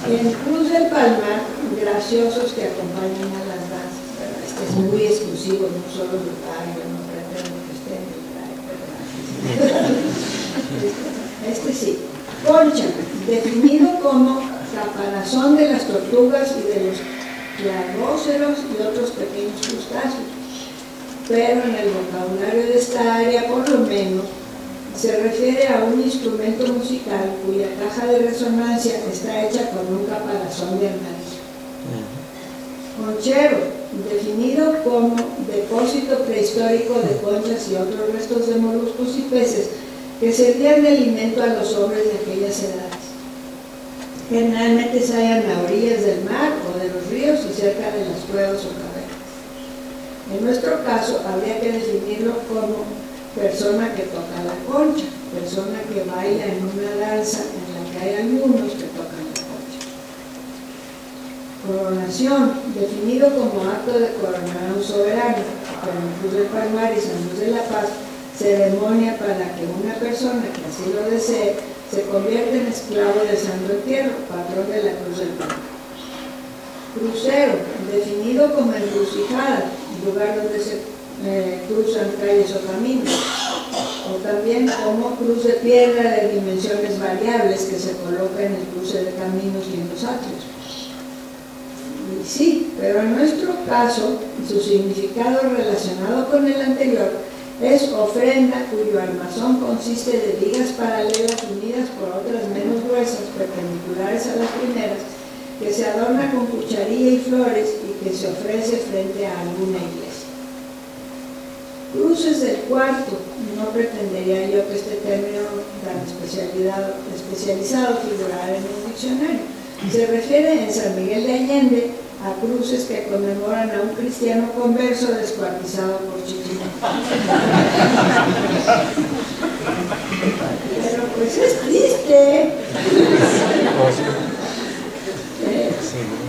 En Cruz del Palmar, graciosos que acompañan a las danzas. Pero este es muy exclusivo, no solo del DRAE, yo no pretendo que esté en el DRAE, pero este sí. Concha, definido como caparazón de las tortugas y de los cladóceros y otros pequeños crustáceos. Pero en el vocabulario de esta área, por lo menos, se refiere a un instrumento musical cuya caja de resonancia está hecha con un caparazón de armadillo. Conchero, definido como depósito prehistórico de conchas y otros restos de moluscos y peces que servían de alimento a los hombres de aquellas edades. Generalmente se hallan a orillas del mar o de los ríos y cerca de las cuevas o cavernas. En nuestro caso, habría que definirlo como persona que toca la concha, persona que baila en una danza en la que hay algunos que tocan la concha. Coronación, definido como acto de coronar a un soberano, como Cruz del Palmar y San Luis de la Paz, ceremonia para que una persona que así lo desee se convierta en esclavo de Santo Entierro, patrón de la Cruz del Palmar. Crucero, definido como encrucijada, lugar donde se cruzan calles o caminos, o también como cruz de piedra de dimensiones variables que se coloca en el cruce de caminos y en los atrios. Y sí, pero en nuestro caso, su significado relacionado con el anterior es ofrenda cuyo armazón consiste de vigas paralelas unidas por otras menos gruesas, perpendiculares a las primeras, que se adorna con cucharilla y flores y que se ofrece frente a alguna iglesia. Cruces del cuarto, no pretendería yo que este término tan especializado figurara en un diccionario. Se refiere en San Miguel de Allende a cruces que conmemoran a un cristiano converso descuartizado por Chiquimán. Pero pues es triste.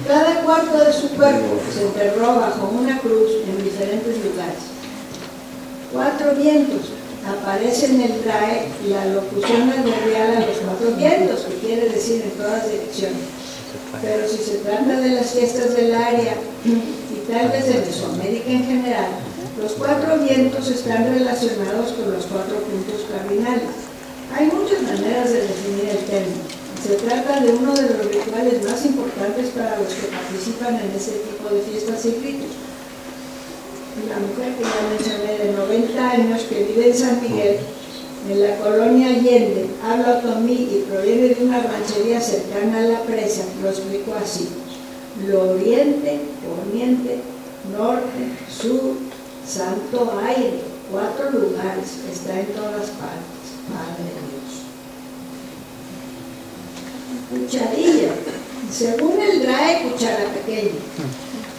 Cada cuarto de su cuerpo se enterró bajo una cruz en diferentes lugares. 4 vientos. Aparece en el DRAE la locución adverbial a los 4 vientos, que quiere decir en todas direcciones. Pero si se trata de las fiestas del área y tal vez de Mesoamérica en general, los 4 vientos están relacionados con los 4 puntos cardinales. Hay muchas maneras de definir el término. Se trata de uno de los rituales más importantes para los que participan en este tipo de fiestas y ritos. La mujer que ya mencioné de 90 años que vive en San Miguel, en la colonia Allende, habla otomí y proviene de una ranchería cercana a la presa, lo explico así: lo oriente, poniente, norte, sur, santo aire, 4 lugares, está en todas partes, Padre Dios. Cucharilla, según el DRAE, cuchara pequeña.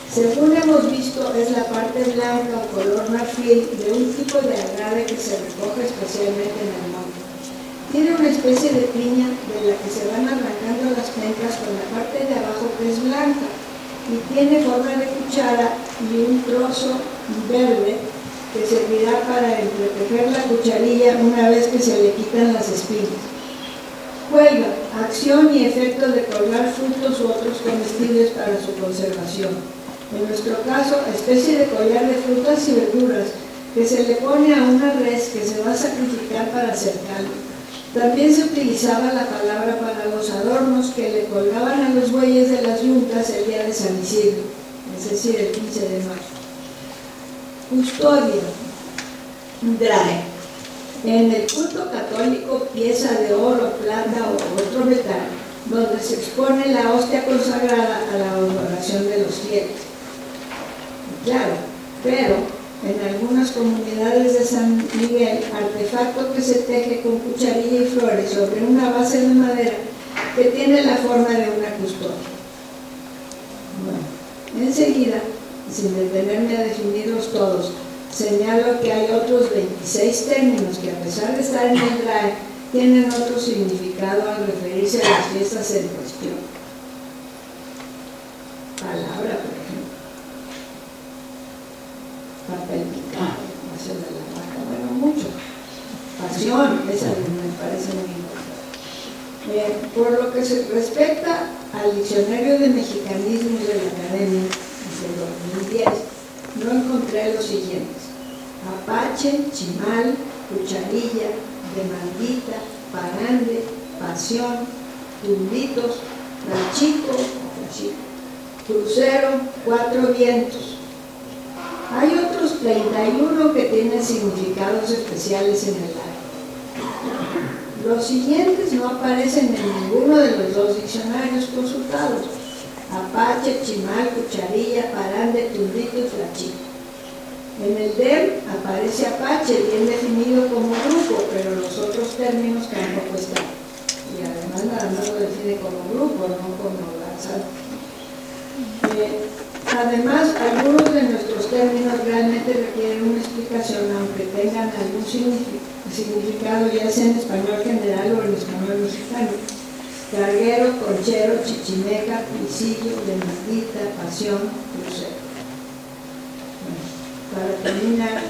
Según hemos visto, es la parte blanca o color marfil de un tipo de agave que se recoge especialmente en el monte. Tiene una especie de piña de la que se van arrancando las pencas con la parte de abajo que es blanca y tiene forma de cuchara y un trozo verde que servirá para entretejer la cucharilla una vez que se le quitan las espinas. Cuelga, acción y efecto de colgar frutos u otros comestibles para su conservación. En nuestro caso, especie de collar de frutas y verduras que se le pone a una res que se va a sacrificar para hacer caldo. También se utilizaba la palabra para los adornos que le colgaban a los bueyes de las yuntas el día de San Isidro, es decir, el 15 de marzo. Custodia, DRAE. En el culto católico, pieza de oro, plata o otro metal, donde se expone la hostia consagrada a la adoración de los fieles. Claro, pero en algunas comunidades de San Miguel, artefacto que se teje con cucharilla y flores sobre una base de madera que tiene la forma de una custodia. Bueno, enseguida, sin detenerme a definirlos todos, señalo que hay otros 26 términos que, a pesar de estar en el DRAE, tienen otro significado al referirse a las fiestas en cuestión. Palabra, por ejemplo. Papel picado, paseo de la vaca, bueno, mucho. Pasión, esa me parece muy importante. Por lo que se respecta al Diccionario de Mexicanismos de la Academia de 2010, no encontré los siguientes: apache, chimal, cucharilla, demandita, parande, pasión, tumbitos, ranchico, crucero, 4 vientos. Hay otros 31 que tienen significados especiales en el área. Los siguientes no aparecen en ninguno de los 2 diccionarios consultados. Apache, Chimal, Cucharilla, Parande, Tundito y Flachito. En el DEM aparece Apache, bien definido como grupo, pero los otros términos tampoco están. Y además nada más lo define como grupo, no como danzante. Además, algunos de nuestros términos realmente requieren una explicación, aunque tengan algún significado, ya sea en español general o en español mexicano. Carguero, conchero, chichimeca, pisillo, demandita, pasión, crucero. Bueno, para terminar,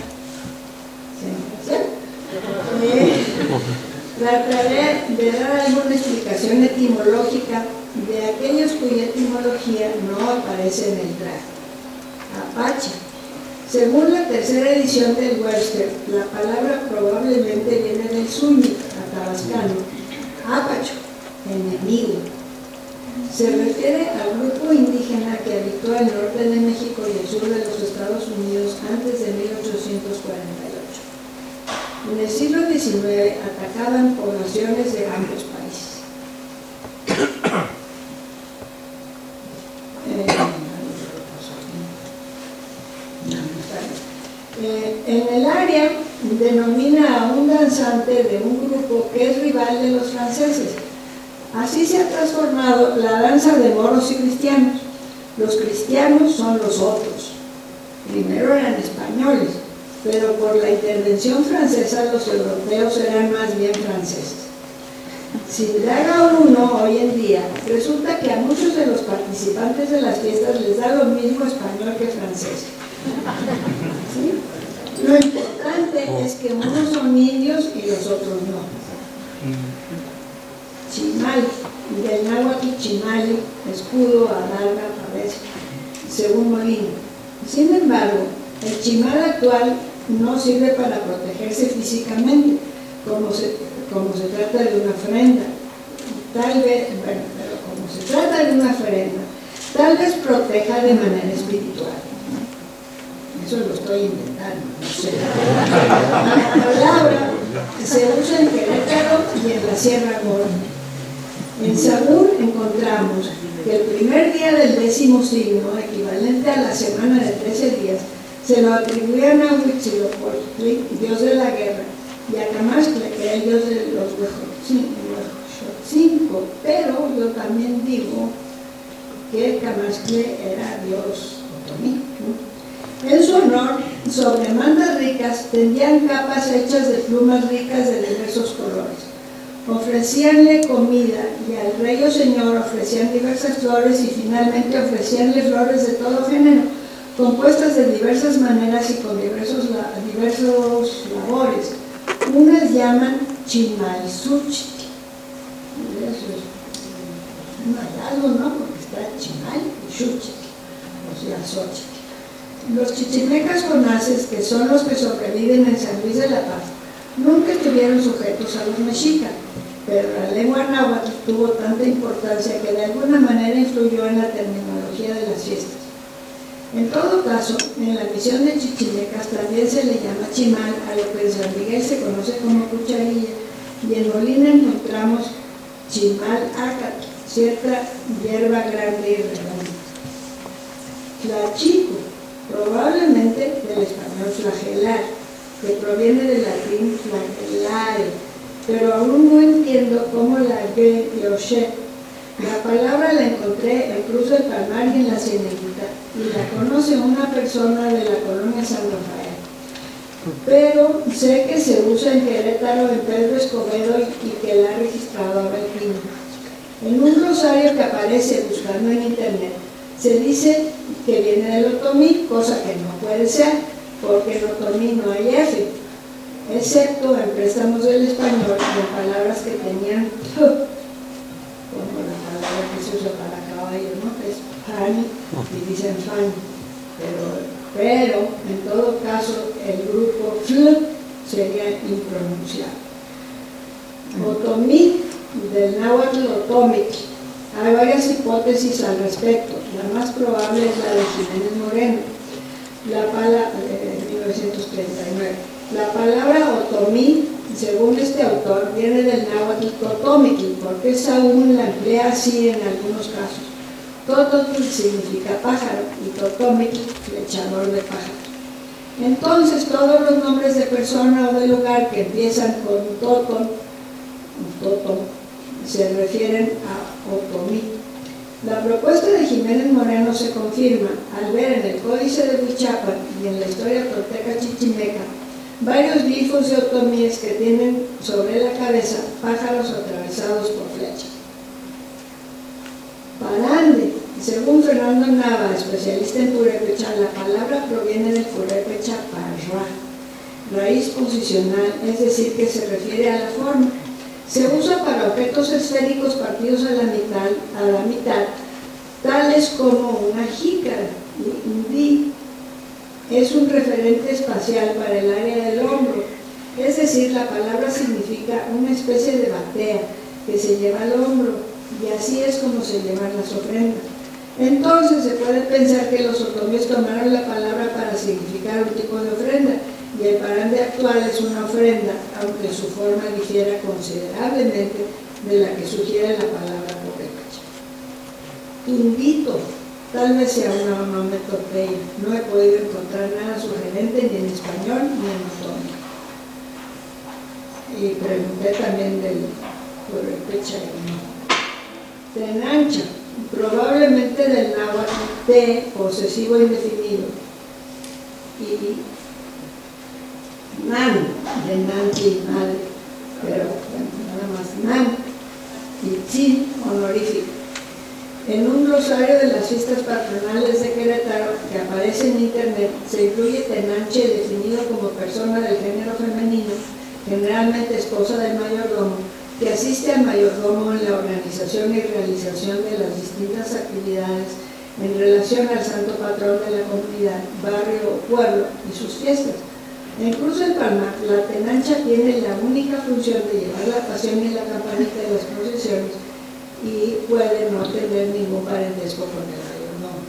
trataré de dar alguna explicación etimológica de aquellos cuya etimología no aparece en el traje. Apache. Según la tercera edición del Webster, la palabra probablemente viene del suñi, atabascano, apacho, enemigo. Se refiere al grupo indígena que habitó el norte de México y el sur de los Estados Unidos antes de 1848. En el siglo XIX atacaban poblaciones de ambos países. En el área denomina a un danzante de un grupo que es rival de los franceses. Así se ha transformado la danza de moros y cristianos. Los cristianos son los otros. Primero eran españoles, pero por la intervención francesa los europeos eran más bien franceses. Si indaga uno hoy en día, resulta que a muchos de los participantes de las fiestas les da lo mismo español que francés. ¿Sí? Lo importante es que unos son indios y los otros no. Chimal, del náhuatl chimali, escudo, adarga, cabeza, según Molina. Sin embargo, el chimal actual no sirve para protegerse físicamente, como se trata de una ofrenda. Tal vez, bueno, pero como se trata de una ofrenda, tal vez proteja de manera espiritual. Eso lo estoy inventando, no sé. La palabra se usa en Querétaro y en la Sierra Gorda. En Sagún encontramos que el primer día del 10º signo, equivalente a la semana de 13 días, se lo atribuían a Huitzilopochtli, dios de la guerra, y a Camaxtle, que era el dios de los Huejotzinco, pero yo también digo que Camaxtle era dios otomí. En su honor, sobre mantas ricas tendían capas hechas de plumas ricas de diversos colores. Ofrecíanle comida y al rey o señor ofrecían diversas flores y finalmente ofrecíanle flores de todo género, compuestas de diversas maneras y con diversos labores. Unas llaman chimalsuchti. Eso es un hallazgo, ¿no? Porque está chimal y xuchti, o sea, xochitl. Los chichimecas conaces, que son los que sobreviven en San Luis de la Paz, nunca estuvieron sujetos a los mexicas, pero la lengua náhuatl tuvo tanta importancia que de alguna manera influyó en la terminología de las fiestas. En todo caso, en la misión de chichimecas también se le llama chimal a lo que en San Miguel se conoce como cucharilla, y en Molina encontramos chimal ácatl, cierta hierba grande y redonda. Flachito, probablemente del español flagelar, que proviene del latín flagellare, pero aún no entiendo cómo la G. La palabra la encontré en Cruz del Palmar y en la Cienegita, y la conoce una persona de la colonia San Rafael. Pero sé que se usa en Querétaro, en Pedro Escobedo, y que la ha registrado ahora el Pino. En un glosario que aparece buscando en internet, se dice que viene del otomí, cosa que no puede ser, porque en otomí no hay F, excepto en préstamos del español de palabras que tenían como la palabra que se usa para caballo, ¿no? Que es fan, y dicen fan, pero en todo caso el grupo fl sería impronunciable. Otomí, del náhuatl otómic. Hay varias hipótesis al respecto. La más probable es la de Jiménez Moreno, de 1939. La palabra otomí, según este autor, viene del náhuatl totómiqui, porque Saúl la emplea así en algunos casos. Tototl significa pájaro y Totomitl, flechador de pájaros. Entonces, todos los nombres de persona o de lugar que empiezan con Toton, se refieren a Otomí. La propuesta de Jiménez Moreno se confirma al ver en el Códice de Huichapan y en la historia tolteca chichimeca varios glifos de otomíes que tienen sobre la cabeza pájaros atravesados por flechas. Parande, según Fernando Nava, especialista en purépecha, la palabra proviene del purépecha parra, raíz posicional, es decir, que se refiere a la forma. Se usa para objetos esféricos partidos a la mitad, tales como una jícara. Es un referente espacial para el área del hombro, es decir, la palabra significa una especie de batea que se lleva al hombro, y así es como se llevan las ofrendas. Entonces se puede pensar que los otomíes tomaron la palabra para significar un tipo de ofrenda, y el parande actual es una ofrenda, aunque su forma difiera considerablemente de la que sugiere la palabra purépecha. Invito, tal vez sea una onomatopeya, no he podido encontrar nada sugerente ni en español ni en otomí. Y pregunté también del purépecha y no. Tenancha, probablemente del náhuatl te, posesivo indefinido, y nan, de nanti, madre, pero bueno, nada más nan, y tzi, honorífico. En un glosario de las fiestas patronales de Querétaro que aparece en internet se incluye tenanche definido como persona del género femenino, generalmente esposa del mayordomo, que asiste al mayordomo en la organización y realización de las distintas actividades en relación al santo patrón de la comunidad, barrio o pueblo y sus fiestas. En Cruz del Palmar, la tenancha tiene la única función de llevar la pasión y la campanita de las procesiones y puede no tener ningún parentesco con el mayordomo.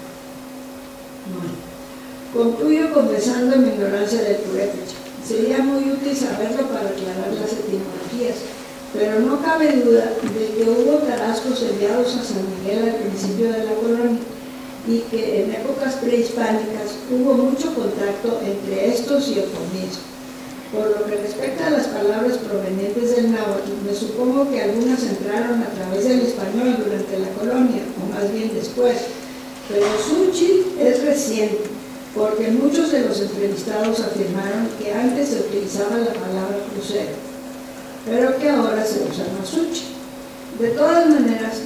Concluyo confesando mi ignorancia del purépecha. Sería muy útil saberlo para aclarar las etimologías, pero no cabe duda de que hubo tarascos enviados a San Miguel al principio de la colonia y que en épocas prehispánicas hubo mucho contacto entre estos y otomíes. Por lo que respecta a las palabras provenientes del náhuatl, me supongo que algunas entraron a través del español durante la colonia, o más bien después, pero Xúchitl es reciente, porque muchos de los entrevistados afirmaron que antes se utilizaba la palabra crucero, pero que ahora se usa Xúchitl. De todas maneras,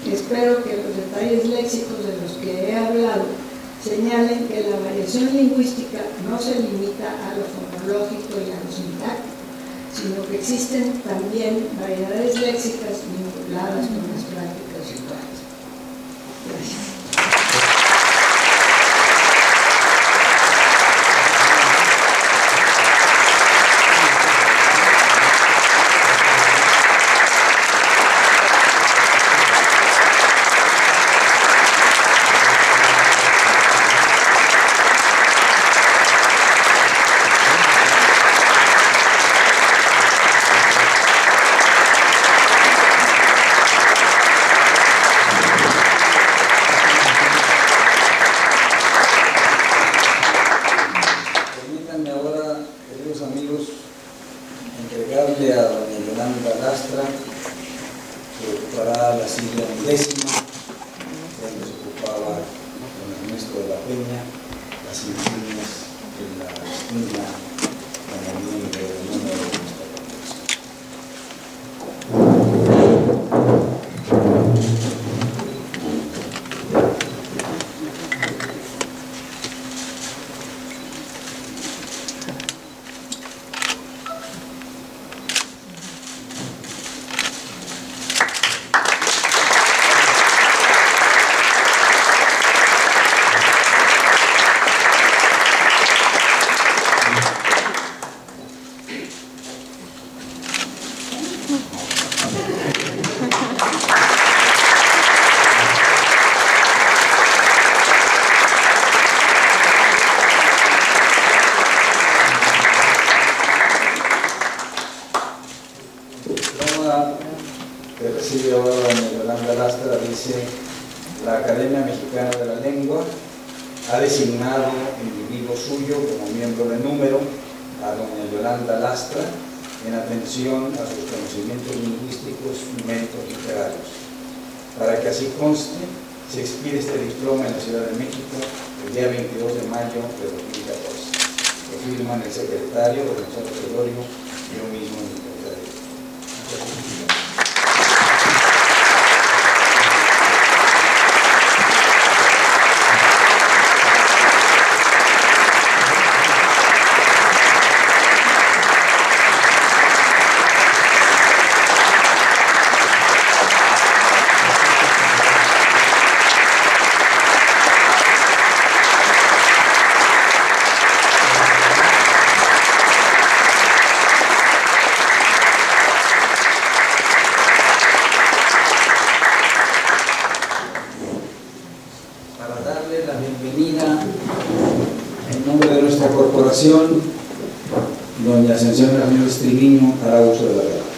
espero que los detalles léxicos de los que he hablado señalen que la variación lingüística no se limita a lo fonológico y a lo sintáctico, sino que existen también variedades léxicas vinculadas con las prácticas rituales. Gracias. la Academia Mexicana de la Lengua ha designado individuo suyo como miembro de número a doña Yolanda Lastra en atención a sus conocimientos lingüísticos y méritos literarios. Para que así conste, se expide este diploma en la Ciudad de México el día 22 de mayo de 2014. Lo firman el secretario, el Gonzalo Celorio, y yo mismo en mi secretario. Doña Ascensión Ramírez Triviño hará uso de la palabra.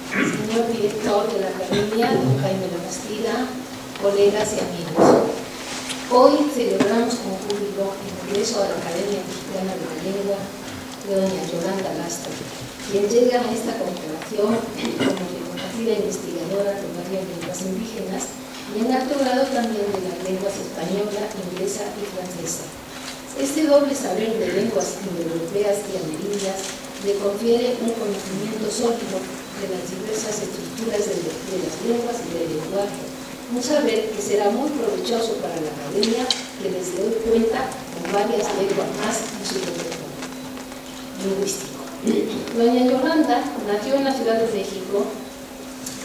Señor director de la Academia, don Jaime Labastida, colegas y amigos, hoy celebramos con júbilo el ingreso a la Academia Mexicana de la Lengua de doña Yolanda Lastra, quien llega a esta congregación como reconocida investigadora de varias lenguas indígenas y en alto grado también de las lenguas española, inglesa y francesa. Este doble saber de lenguas indoeuropeas y amerindias le confiere un conocimiento sólido de las diversas estructuras de las lenguas y del lenguaje, un saber que será muy provechoso para la Academia, que desde hoy cuenta con varias lenguas más en su repertorio lingüístico. Doña Yolanda nació en la Ciudad de México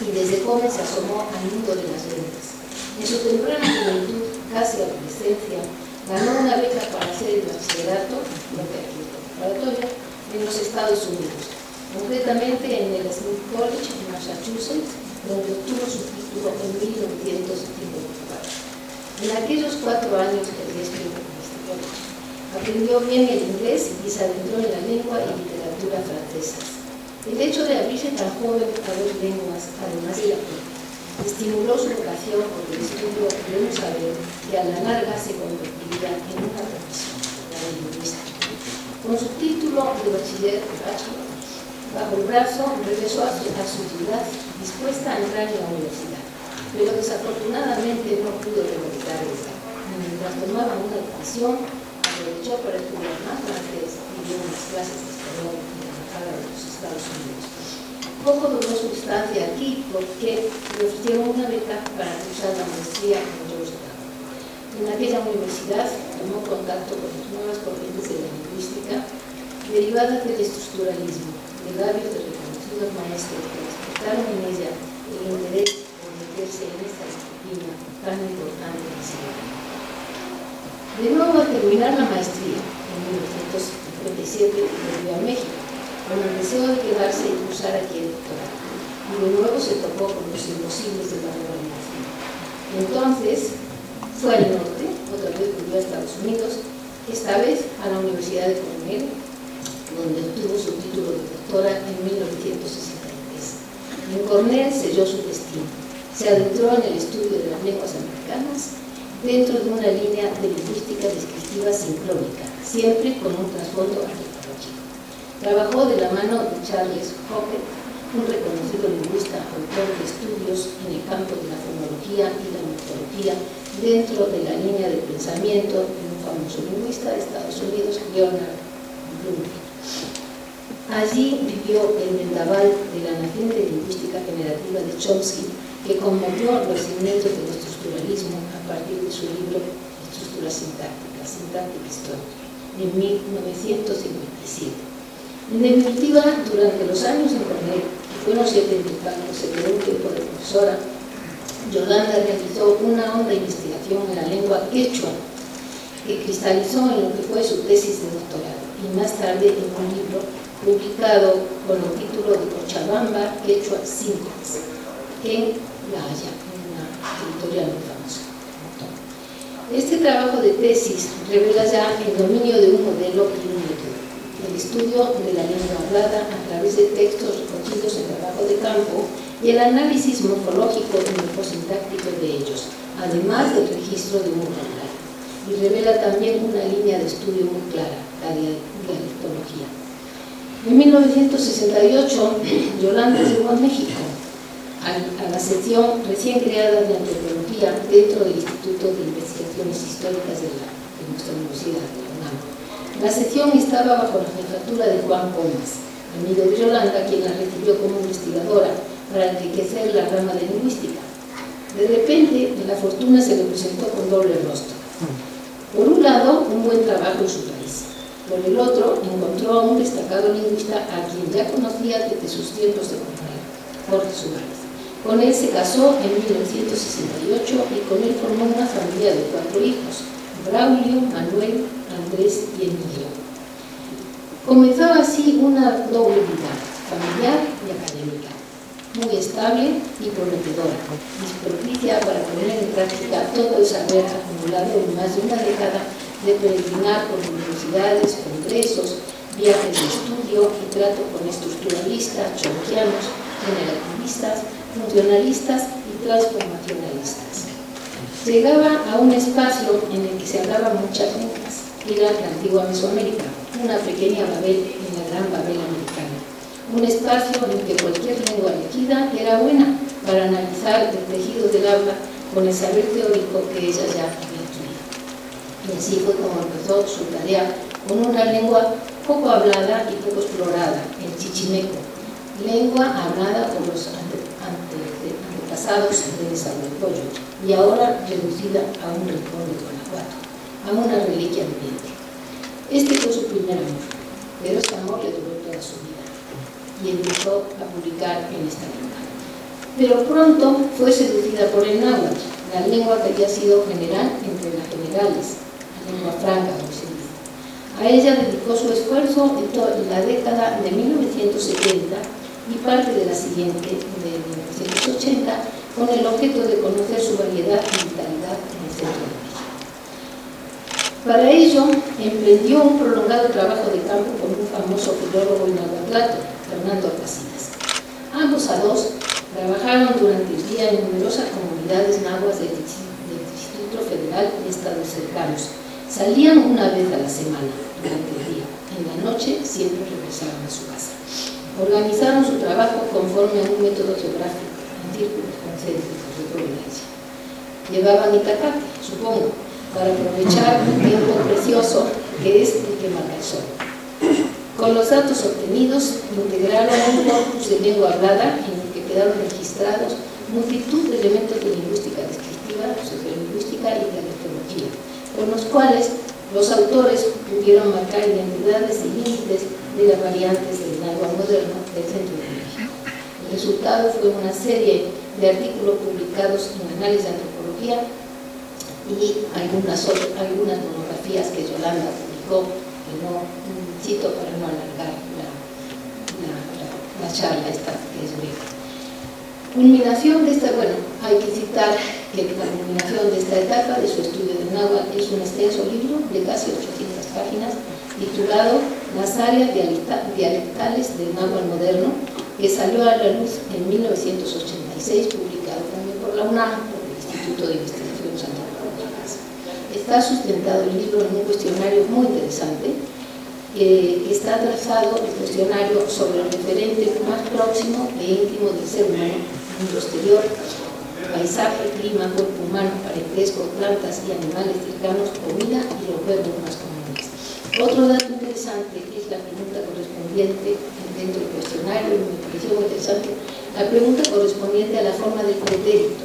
y desde joven se asomó al mundo de las lenguas. En su temprana juventud, casi adolescencia, ganó una beca para hacer el bachillerato preparatoria en los Estados Unidos, concretamente en el Smith College en Massachusetts, donde obtuvo su título en 1954. En aquellos 4 años que había estudiado en este college, aprendió bien el inglés y se adentró en la lengua y literatura francesas. El hecho de abrirse tan joven a 2 lenguas, además de la propia, estimuló su vocación por el estudio de un saber que a la larga se convertiría en una profesión, la de lingüística. Con su título de bachiller bajo el brazo, regresó a su ciudad dispuesta a entrar en la universidad, pero desafortunadamente no pudo recuperar el grado. Mientras tomaba una educación, aprovechó para estudiar más francés y dio unas clases de español en la Embajada de los Estados Unidos. Poco duró su estancia aquí porque le ofrecieron una beca para cursar la maestría en Georgetown. En aquella universidad tomó contacto con las nuevas corrientes de la lingüística derivadas del estructuralismo, de labios de reconocidos maestros que despertaron en ella el interés por meterse en esta disciplina tan importante en el siglo XX. De nuevo, al terminar la maestría en 1957, volvió a México con el deseo de quedarse y cursar aquí el doctorado, y de nuevo se topó con los imposibles de la globalización. Entonces fue al norte, otra vez volvió a Estados Unidos, esta vez a la Universidad de Cornell, donde obtuvo su título de doctora en 1963. En Cornell selló su destino, se adentró en el estudio de las lenguas americanas dentro de una línea de lingüística descriptiva sincrónica, siempre con un trasfondo arqueológico. Trabajó de la mano de Charles Hockett, un reconocido lingüista, autor de estudios en el campo de la fonología y la morfología dentro de la línea de pensamiento de un famoso lingüista de Estados Unidos, Leonard Bloomfield. Allí vivió el vendaval de la naciente lingüística generativa de Chomsky, que conmovió los cimientos del estructuralismo a partir de su libro Estructura sintáctica, Syntactic Structure, en 1957. En definitiva, durante los años en Cornell, que fueron 7 años, se quedó un tiempo de profesora, Yolanda realizó una honda investigación en la lengua quechua, que cristalizó en lo que fue su tesis de doctorado, y más tarde en un libro publicado con el título de Cochabamba, Quechua Síntesis, en La Haya, en una editorial muy famosa. Este trabajo de tesis revela ya el dominio de un modelo y un método, el estudio de la lengua hablada a través de textos recogidos en trabajo de campo y el análisis morfológico y morfosintáctico de ellos, además del registro de un vocabulario. Y revela también una línea de estudio muy clara, la dialectología. En 1968, Yolanda llegó a México, a la sección recién creada de antropología dentro del Instituto de Investigaciones Históricas de nuestra Universidad de la UNAM. La sección estaba bajo la jefatura de Juan Comas, amigo de Yolanda, quien la recibió como investigadora para enriquecer la rama de lingüística. De repente, la fortuna se le presentó con doble rostro. Por un lado, un buen trabajo en su país. Por el otro, encontró a un destacado lingüista a quien ya conocía desde sus tiempos de compañero, Jorge Suárez. Con él se casó en 1968 y con él formó una familia de 4 hijos, Braulio, Manuel, Andrés y Emilio. Comenzaba así una doble vida, familiar y académica, muy estable y prometedora, propicia para poner en práctica todo el saber acumulado en más de una década de peregrinar por universidades, congresos, viajes de estudio y trato con estructuralistas, chomskianos, generativistas, funcionalistas y transformacionalistas. Llegaba a un espacio en el que se hablaban muchas lenguas, era la antigua Mesoamérica, una pequeña Babel en la gran Babel americana. Un espacio en que cualquier lengua elegida era buena para analizar el tejido del habla con el saber teórico que ella ya había adquirido. Y así fue como empezó su tarea con una lengua poco hablada y poco explorada, el chichimeco, lengua hablada por los antepasados de Nezahualcóyotl y ahora reducida a un rincón de Guanajuato, a una reliquia viviente. Este fue su primer amor, pero este amor le duró toda su vida y empezó a publicar en esta lengua. Pero pronto fue seducida por el náhuatl, la lengua que había sido general entre las generales, la lengua franca, como se dice. A ella dedicó su esfuerzo en la década de 1970 y parte de la siguiente, de 1980, con el objeto de conocer su variedad y vitalidad en el centro de México. Para ello, emprendió un prolongado trabajo de campo con un famoso filólogo nahuatlato, Fernando Casillas. Ambos a dos trabajaron durante el día en numerosas comunidades nahuas del Distrito Federal y estados cercanos. Salían una vez a la semana durante el día. En la noche siempre regresaban a su casa. Organizaron su trabajo conforme a un método geográfico, en círculos concéntricos de providencia. Llevaban itacate, supongo, para aprovechar el tiempo precioso que es el que marca el sol. Con los datos obtenidos, integraron un corpus de lengua hablada en el que quedaron registrados multitud de elementos de lingüística descriptiva, sociolingüística y dialectología, con los cuales los autores pudieron marcar identidades y límites de las variantes del náhuatl moderno del centro de México. El resultado fue una serie de artículos publicados en Análisis de Antropología y algunas monografías que Yolanda publicó, que no cito para no alargar la charla esta que es breve. Culminación de esta, bueno, hay que citar que la culminación de esta etapa de su estudio del náhuatl es un extenso libro de casi 800 páginas titulado Las áreas dialectales del náhuatl moderno, que salió a la luz en 1986, publicado también por la UNAM, por el Instituto de Investigaciones Antropológicas. Está sustentado el libro en un cuestionario muy interesante, que está trazado el cuestionario sobre el referente más próximo e íntimo del ser humano, mundo exterior, paisaje, clima, cuerpo humano, parentesco, plantas y animales cercanos, comida y los juegos más comunes. Otro dato interesante es la pregunta correspondiente dentro del cuestionario, me pareció muy interesante, la pregunta correspondiente a la forma del pretérito,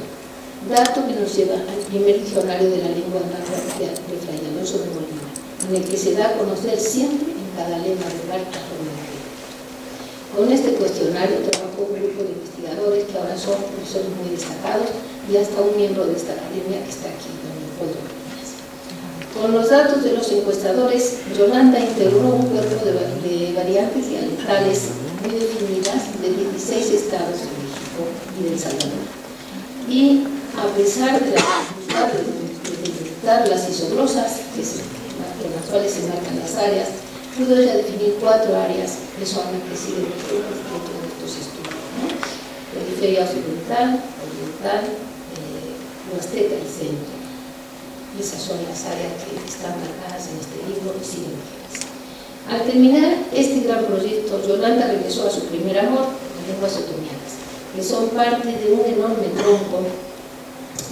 dato que nos lleva al primer diccionario de la lengua náhuatl de Fray Alonso de Molina, en el que se da a conocer siempre en cada lema verbal la forma del pretérito. Con este cuestionario trabajó un grupo de investigadores que ahora son profesores muy destacados y hasta un miembro de esta academia que está aquí, don Leopoldo Martínez. Con los datos de los encuestadores, Yolanda integró un cuerpo de variantes dialectales muy definidas de 16 estados de México y de El Salvador. Y a pesar de la dificultad de detectar las isoglosas, en las cuales se marcan las áreas, pudo ya definir 4 áreas que son las que siguen dentro de estos estudios, ¿no? periferia occidental, oriental, huasteca y centro. Esas son las áreas que están marcadas en este libro y siguen vigentes. Al terminar este gran proyecto, Yolanda regresó a su primer amor, las lenguas otomianas, que son parte de un enorme tronco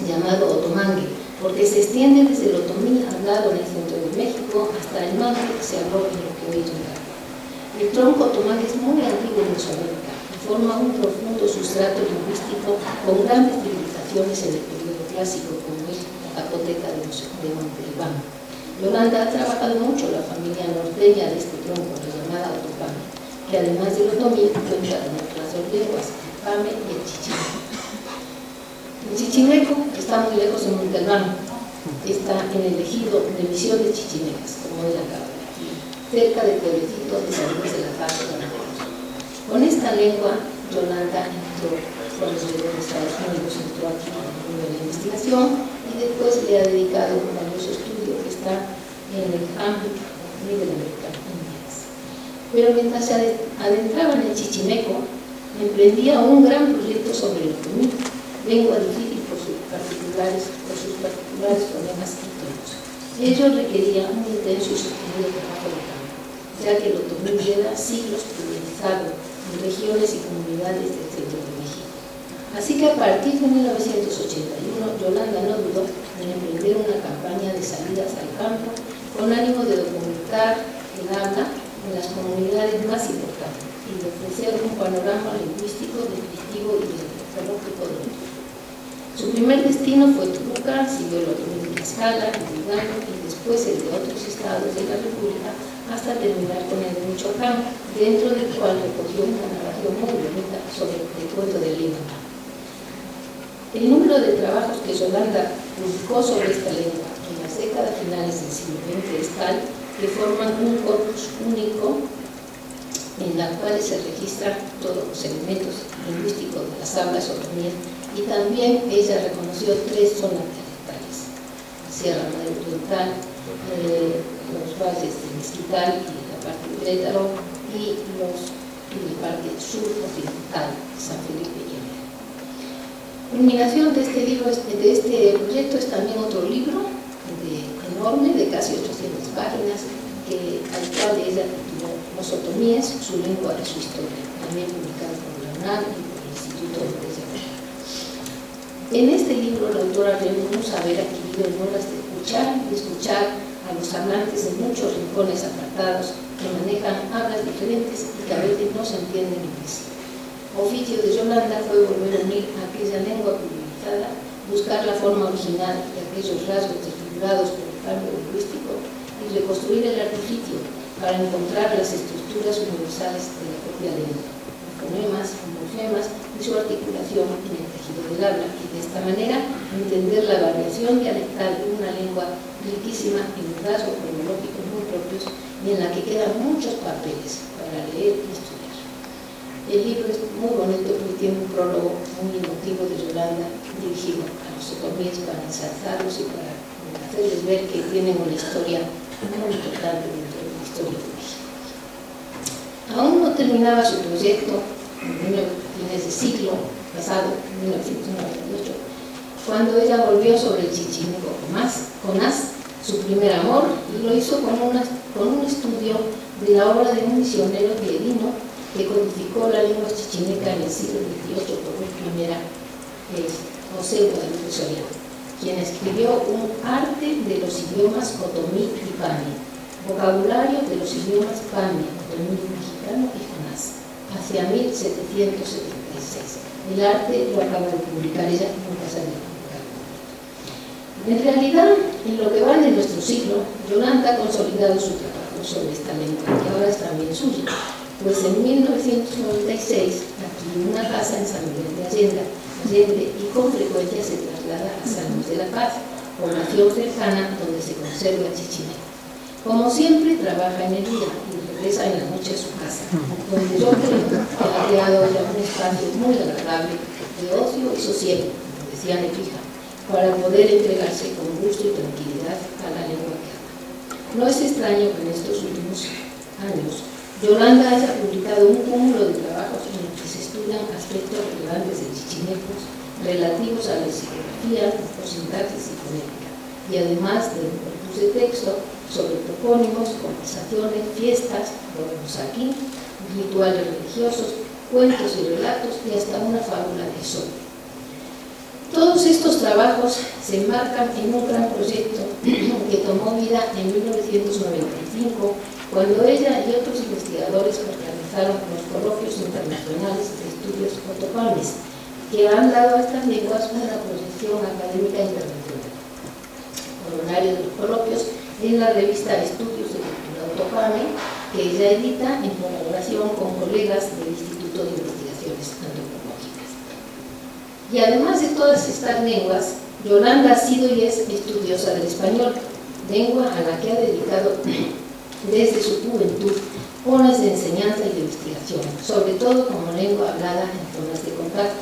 llamado otomangue, porque se extiende desde el otomí hablado en el centro de México hasta el mangue que se habló en lo que hoy es Yucatán. El tronco otomangue es muy antiguo en Mesoamérica y forma un profundo sustrato lingüístico con grandes civilizaciones en el periodo clásico, como es la zapoteca de Montelván. Yolanda ha trabajado mucho la familia norteña de este tronco, la llamada otopame, que además del otomí cuenta con otras dos lenguas, el pame y el chichimeco. El chichimeco está muy lejos en Montelván, está en el ejido de Misión de Chichimecas, como él acaba de decir, cerca de Pueblecito de San Luis de la Paz de la Cruz. Con esta lengua, Yolanda entró cuando llegó a Estados Unidos, entró aquí en el mundo de la investigación y después le ha dedicado un valioso estudio que está en el ámbito Middle American Indians. Pero mientras se adentraba en el chichimeco, emprendía un gran proyecto sobre el otomí, lengua difícil por sus particulares problemas y tonos. Ello requería un intenso y sostenido trabajo de campo, ya que el otomí lleva siglos pulverizado en regiones y comunidades del centro de México. Así que a partir de 1981, Yolanda no dudó en emprender una campaña de salidas al campo con ánimo de documentar el habla en las comunidades más importantes y de ofrecer un panorama lingüístico descriptivo y antropológico de la. Su primer destino fue Toluca, siguió el otomí de Tlaxcala, Hidalgo y después el de otros estados de la República hasta terminar con el de Michoacán, dentro del cual recogió una narración muy bonita sobre el cuento de Lima. El número de trabajos que Yolanda publicó sobre esta lengua en las décadas finales del siglo XX es tal que forman un corpus único en la cual se registran todos los elementos lingüísticos de las hablas otomíes, y también ella reconoció 3 zonas dialectales: la Sierra Madre Oriental, los valles de Mezquital y la parte de Querétaro, y la parte sur occidental, San Felipe y Emilia. Culminación de este libro, de este proyecto, es también otro libro enorme de casi 800 páginas, al cual ella tituló Los otomíes, su lengua y su historia, también publicado por la UNAM y por el Instituto de Bellas Artes. En este libro, la autora reúne un saber adquirido en horas de escuchar y escuchar a los hablantes en muchos rincones apartados que manejan hablas diferentes y que a veces no se entienden entre sí. Oficio de Yolanda fue volver a unir aquella lengua pulverizada, buscar la forma original de aquellos rasgos desfigurados por el cambio lingüístico y reconstruir el artificio para encontrar las estructuras universales de la propia lengua, los fonemas, morfemas y su articulación en el tejido del habla, y de esta manera entender la variación dialectal de una lengua riquísima en rasgos cronológicos muy propios y en la que quedan muchos papeles para leer y estudiar. El libro es muy bonito porque tiene un prólogo muy emotivo de Yolanda dirigido a los otomíes para ensalzarlos y para hacerles ver que tienen una historia muy importante dentro de la historia de México. Aún no terminaba su proyecto en fines de siglo pasado, en 1998, cuando ella volvió sobre el chichimeco con As, su primer amor, y lo hizo con un estudio de la obra de un misionero diedino que codificó la lengua chichimeca en el siglo XVIII por vez primera, José Guadalupe Soriano, quien escribió un arte de los idiomas otomí y pami, vocabulario de los idiomas pami, otomí, mexicano y jonás, hacia 1776. El arte lo acaba de publicar ella, nunca se había publicado. En realidad, en lo que va de nuestro siglo, Yolanda ha consolidado su trabajo sobre esta lengua, que ahora es también suya, pues en 1996 adquirió una casa en San Miguel de Allende y con frecuencia se traslada a San Luis de la Paz, población cercana donde se conserva el chichimeco. Como siempre, trabaja en el día y regresa en la noche a su casa, donde yo creo que ha creado ya un espacio muy agradable de ocio y sosiego, como decía Nebrija, para poder entregarse con gusto y tranquilidad a la lengua que ama. No es extraño que en estos últimos años Yolanda haya publicado un cúmulo de trabajos en los que se estudia estudian aspectos relevantes de chichimecos relativos a la lexicografía, sintaxis y fonética, y además de un corpus de texto sobre topónimos, conversaciones, fiestas, lo vemos aquí, rituales religiosos, cuentos y relatos y hasta una fábula de Esopo. Todos estos trabajos se enmarcan en un gran proyecto que tomó vida en 1995, cuando ella y otros investigadores organizaron los coloquios internacionales de estudios otopames, que han dado a estas lenguas una proyección académica internacional. Coronario de los coloquios en la revista Estudios de Cultura Otopame, que ella edita en colaboración con colegas del Instituto de Investigaciones Antropológicas. Y además de todas estas lenguas, Yolanda ha sido y es estudiosa del español, lengua a la que ha dedicado desde su juventud horas de enseñanza y de investigación, sobre todo como lengua hablada en zonas de contacto,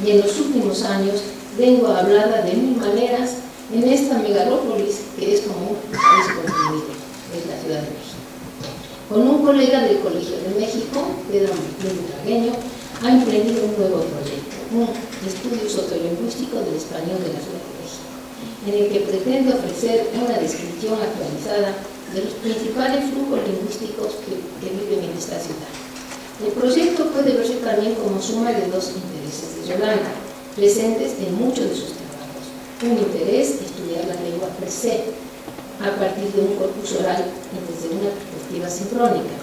y en los últimos años, lengua hablada de mil maneras en esta megalópolis que es como un país comprimido, es la Ciudad de México. Con un colega del Colegio de México, Pedro Martín, ha emprendido un nuevo proyecto, un estudio sociolingüístico del español de la Ciudad de México, en el que pretende ofrecer una descripción actualizada de los principales flujos lingüísticos que viven en esta ciudad. El proyecto puede verse también como suma de dos intereses de Yolanda, presentes en muchos de sus trabajos. Un interés, estudiar la lengua per se, a partir de un corpus oral y desde una perspectiva sincrónica.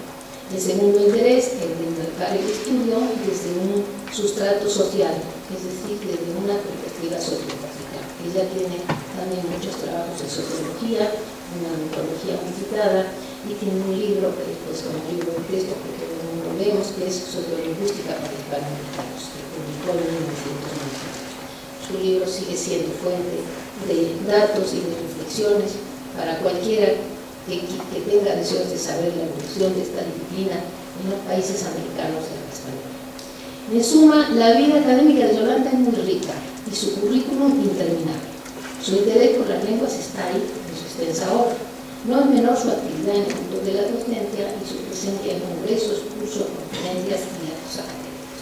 El segundo interés, el de enmarcar el estudio desde un sustrato social, es decir, desde una perspectiva sociológica. Ella tiene también muchos trabajos de sociología, una antología unificada, y tiene un libro que después como libro de texto, porque no lo vemos, que es Sociolingüística para hispanoamericanos, que publicó en 1990. Su libro sigue siendo fuente de datos y de reflexiones para cualquiera que tenga deseos de saber la evolución de esta disciplina en los países americanos de habla española. En suma, la vida académica de Yolanda es muy rica y su currículum interminable. Su interés por las lenguas está ahí en su extensa obra. No es menor su actividad en el mundo de la docencia y su presencia en congresos, cursos, conferencias y actos académicos.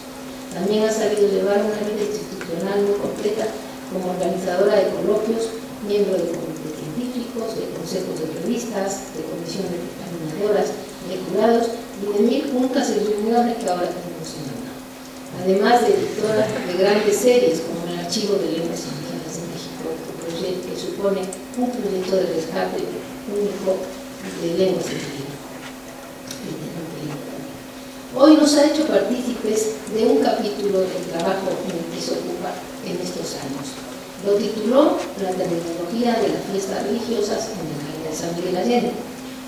También ha sabido llevar una vida institucional muy completa como organizadora de coloquios, miembro de comités científicos, de consejos de revistas, de comisiones examinadoras, de jurados y de 1000 juntas y reuniones que ahora tenemos en la UNAM. Además de editora de grandes series como el Archivo de Lenguas Indígenas de México, que supone un proyecto de rescate único de lenguas indígenas. Hoy nos ha hecho partícipes de un capítulo del trabajo en el que se ocupa en estos años. Lo tituló La terminología de las fiestas religiosas en el Valle de San Miguel Allende.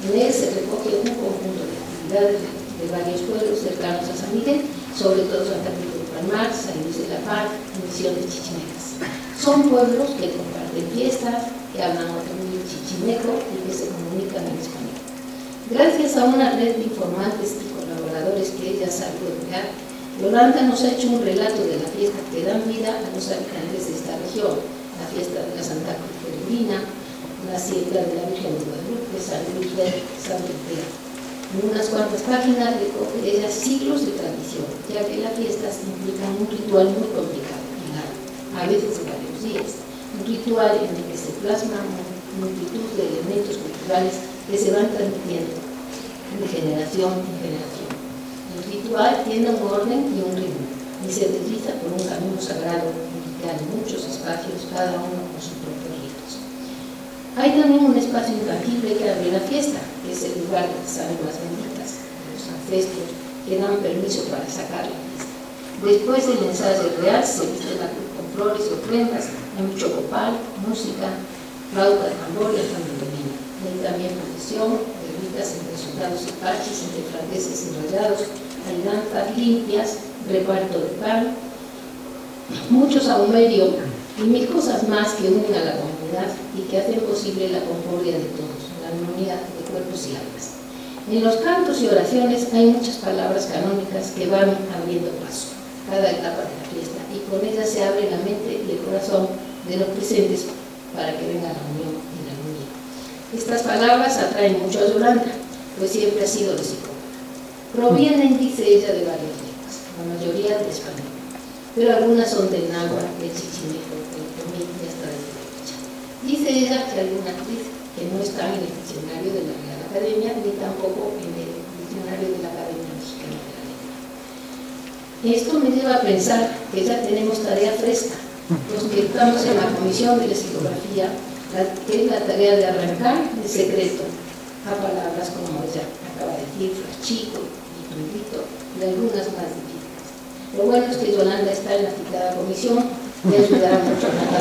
En él se recoge un conjunto de actividades de varios pueblos cercanos a San Miguel, sobre todo Santa Cruz del Palmar, San Luis de la Paz y Misiones Chichimecas. Son pueblos que comparten fiestas, que hablan otro idioma chichimeco y que se comunican en español. Gracias a una red de informantes y colaboradores que ella sabe crear, Yolanda nos ha hecho un relato de las fiestas que dan vida a los habitantes de esta región: la fiesta de la Santa Cruz Peregrina, la siembra de la Virgen de Guadalupe, San Luis de San Miguel. En unas cuantas páginas recoge ella siglos de tradición, ya que las fiestas implican un ritual muy complicado y largo, a veces de varios días. Un ritual en el que se plasman multitud de elementos culturales que se van transmitiendo de generación en generación. El ritual tiene un orden y un ritmo, y se desliza por un camino sagrado que hay muchos espacios, cada uno con sus propios ritos. Hay también un espacio intangible que abre la fiesta, que es el lugar de las ánimas benditas, de los ancestros que dan permiso para sacar la fiesta. Después del ensayo real se viste la cruz con flores y ofrendas, hay mucho copal, música, flauta de tambor y hasta mandolina. Hay también procesión, bebidas entre soldados y parches, entre franceses y rayados, hay danzas limpias, reparto de pan, mucho saumerio y 1000 cosas más que unen a la comunidad y que hacen posible la concordia de todos, la armonía de cuerpos y almas. En los cantos y oraciones hay muchas palabras canónicas que van abriendo paso cada etapa de la fiesta, y con ellas se abre la mente y el corazón de los presentes para que venga la unión y la armonía. Estas palabras atraen mucho a Yolanda, pues siempre ha sido psicóloga. Provienen, dice ella, de varias lenguas: la mayoría de español, pero algunas son del náhuatl, del chichimeco, del tomí y hasta del purépecha. Dice ella que algunas que no están en el diccionario de la Real Academia ni tampoco en el diccionario de la Academia Mexicana de la Lengua. Esto me lleva a pensar que ya tenemos tarea fresca, los que estamos en la Comisión de Lexicografía, que es la tarea de arrancar de secreto a palabras como ella acaba de decir, chico y bendito, y algunas más difíciles. Lo bueno es que Yolanda está en la citada comisión y ayudará mucho a la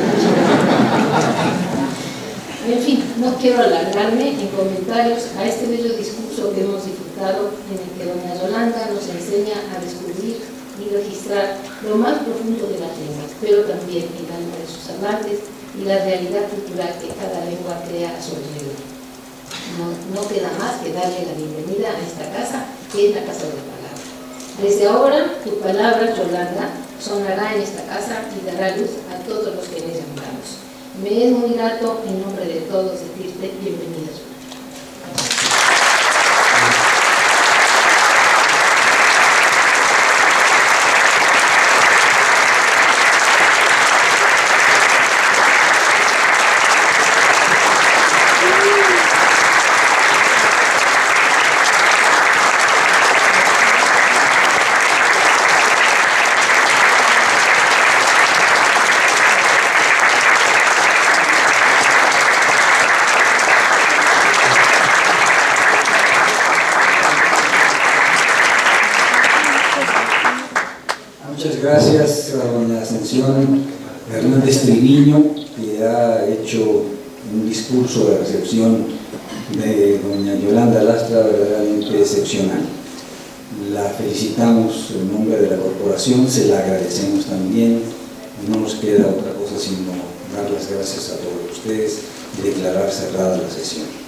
En fin, no quiero alargarme en comentarios a este bello discurso que hemos disfrutado, en el que doña Yolanda nos enseña a descubrir y registrar lo más profundo de las lenguas, pero también el alma de sus hablantes y la realidad cultural que cada lengua crea a su alrededor. No queda más que darle la bienvenida a esta casa, que es la casa de la palabra. Desde ahora, tu palabra, Yolanda, sonará en esta casa y dará luz a todos los que en ella moramos. Me es muy grato, en nombre de todos, decirte bienvenida, Yolanda. Muchas gracias a doña Ascensión Hernández Triviño, que ha hecho un discurso de recepción de doña Yolanda Lastra verdaderamente excepcional. La felicitamos en nombre de la corporación, se la agradecemos también, y no nos queda otra cosa sino dar las gracias a todos ustedes y declarar cerrada la sesión.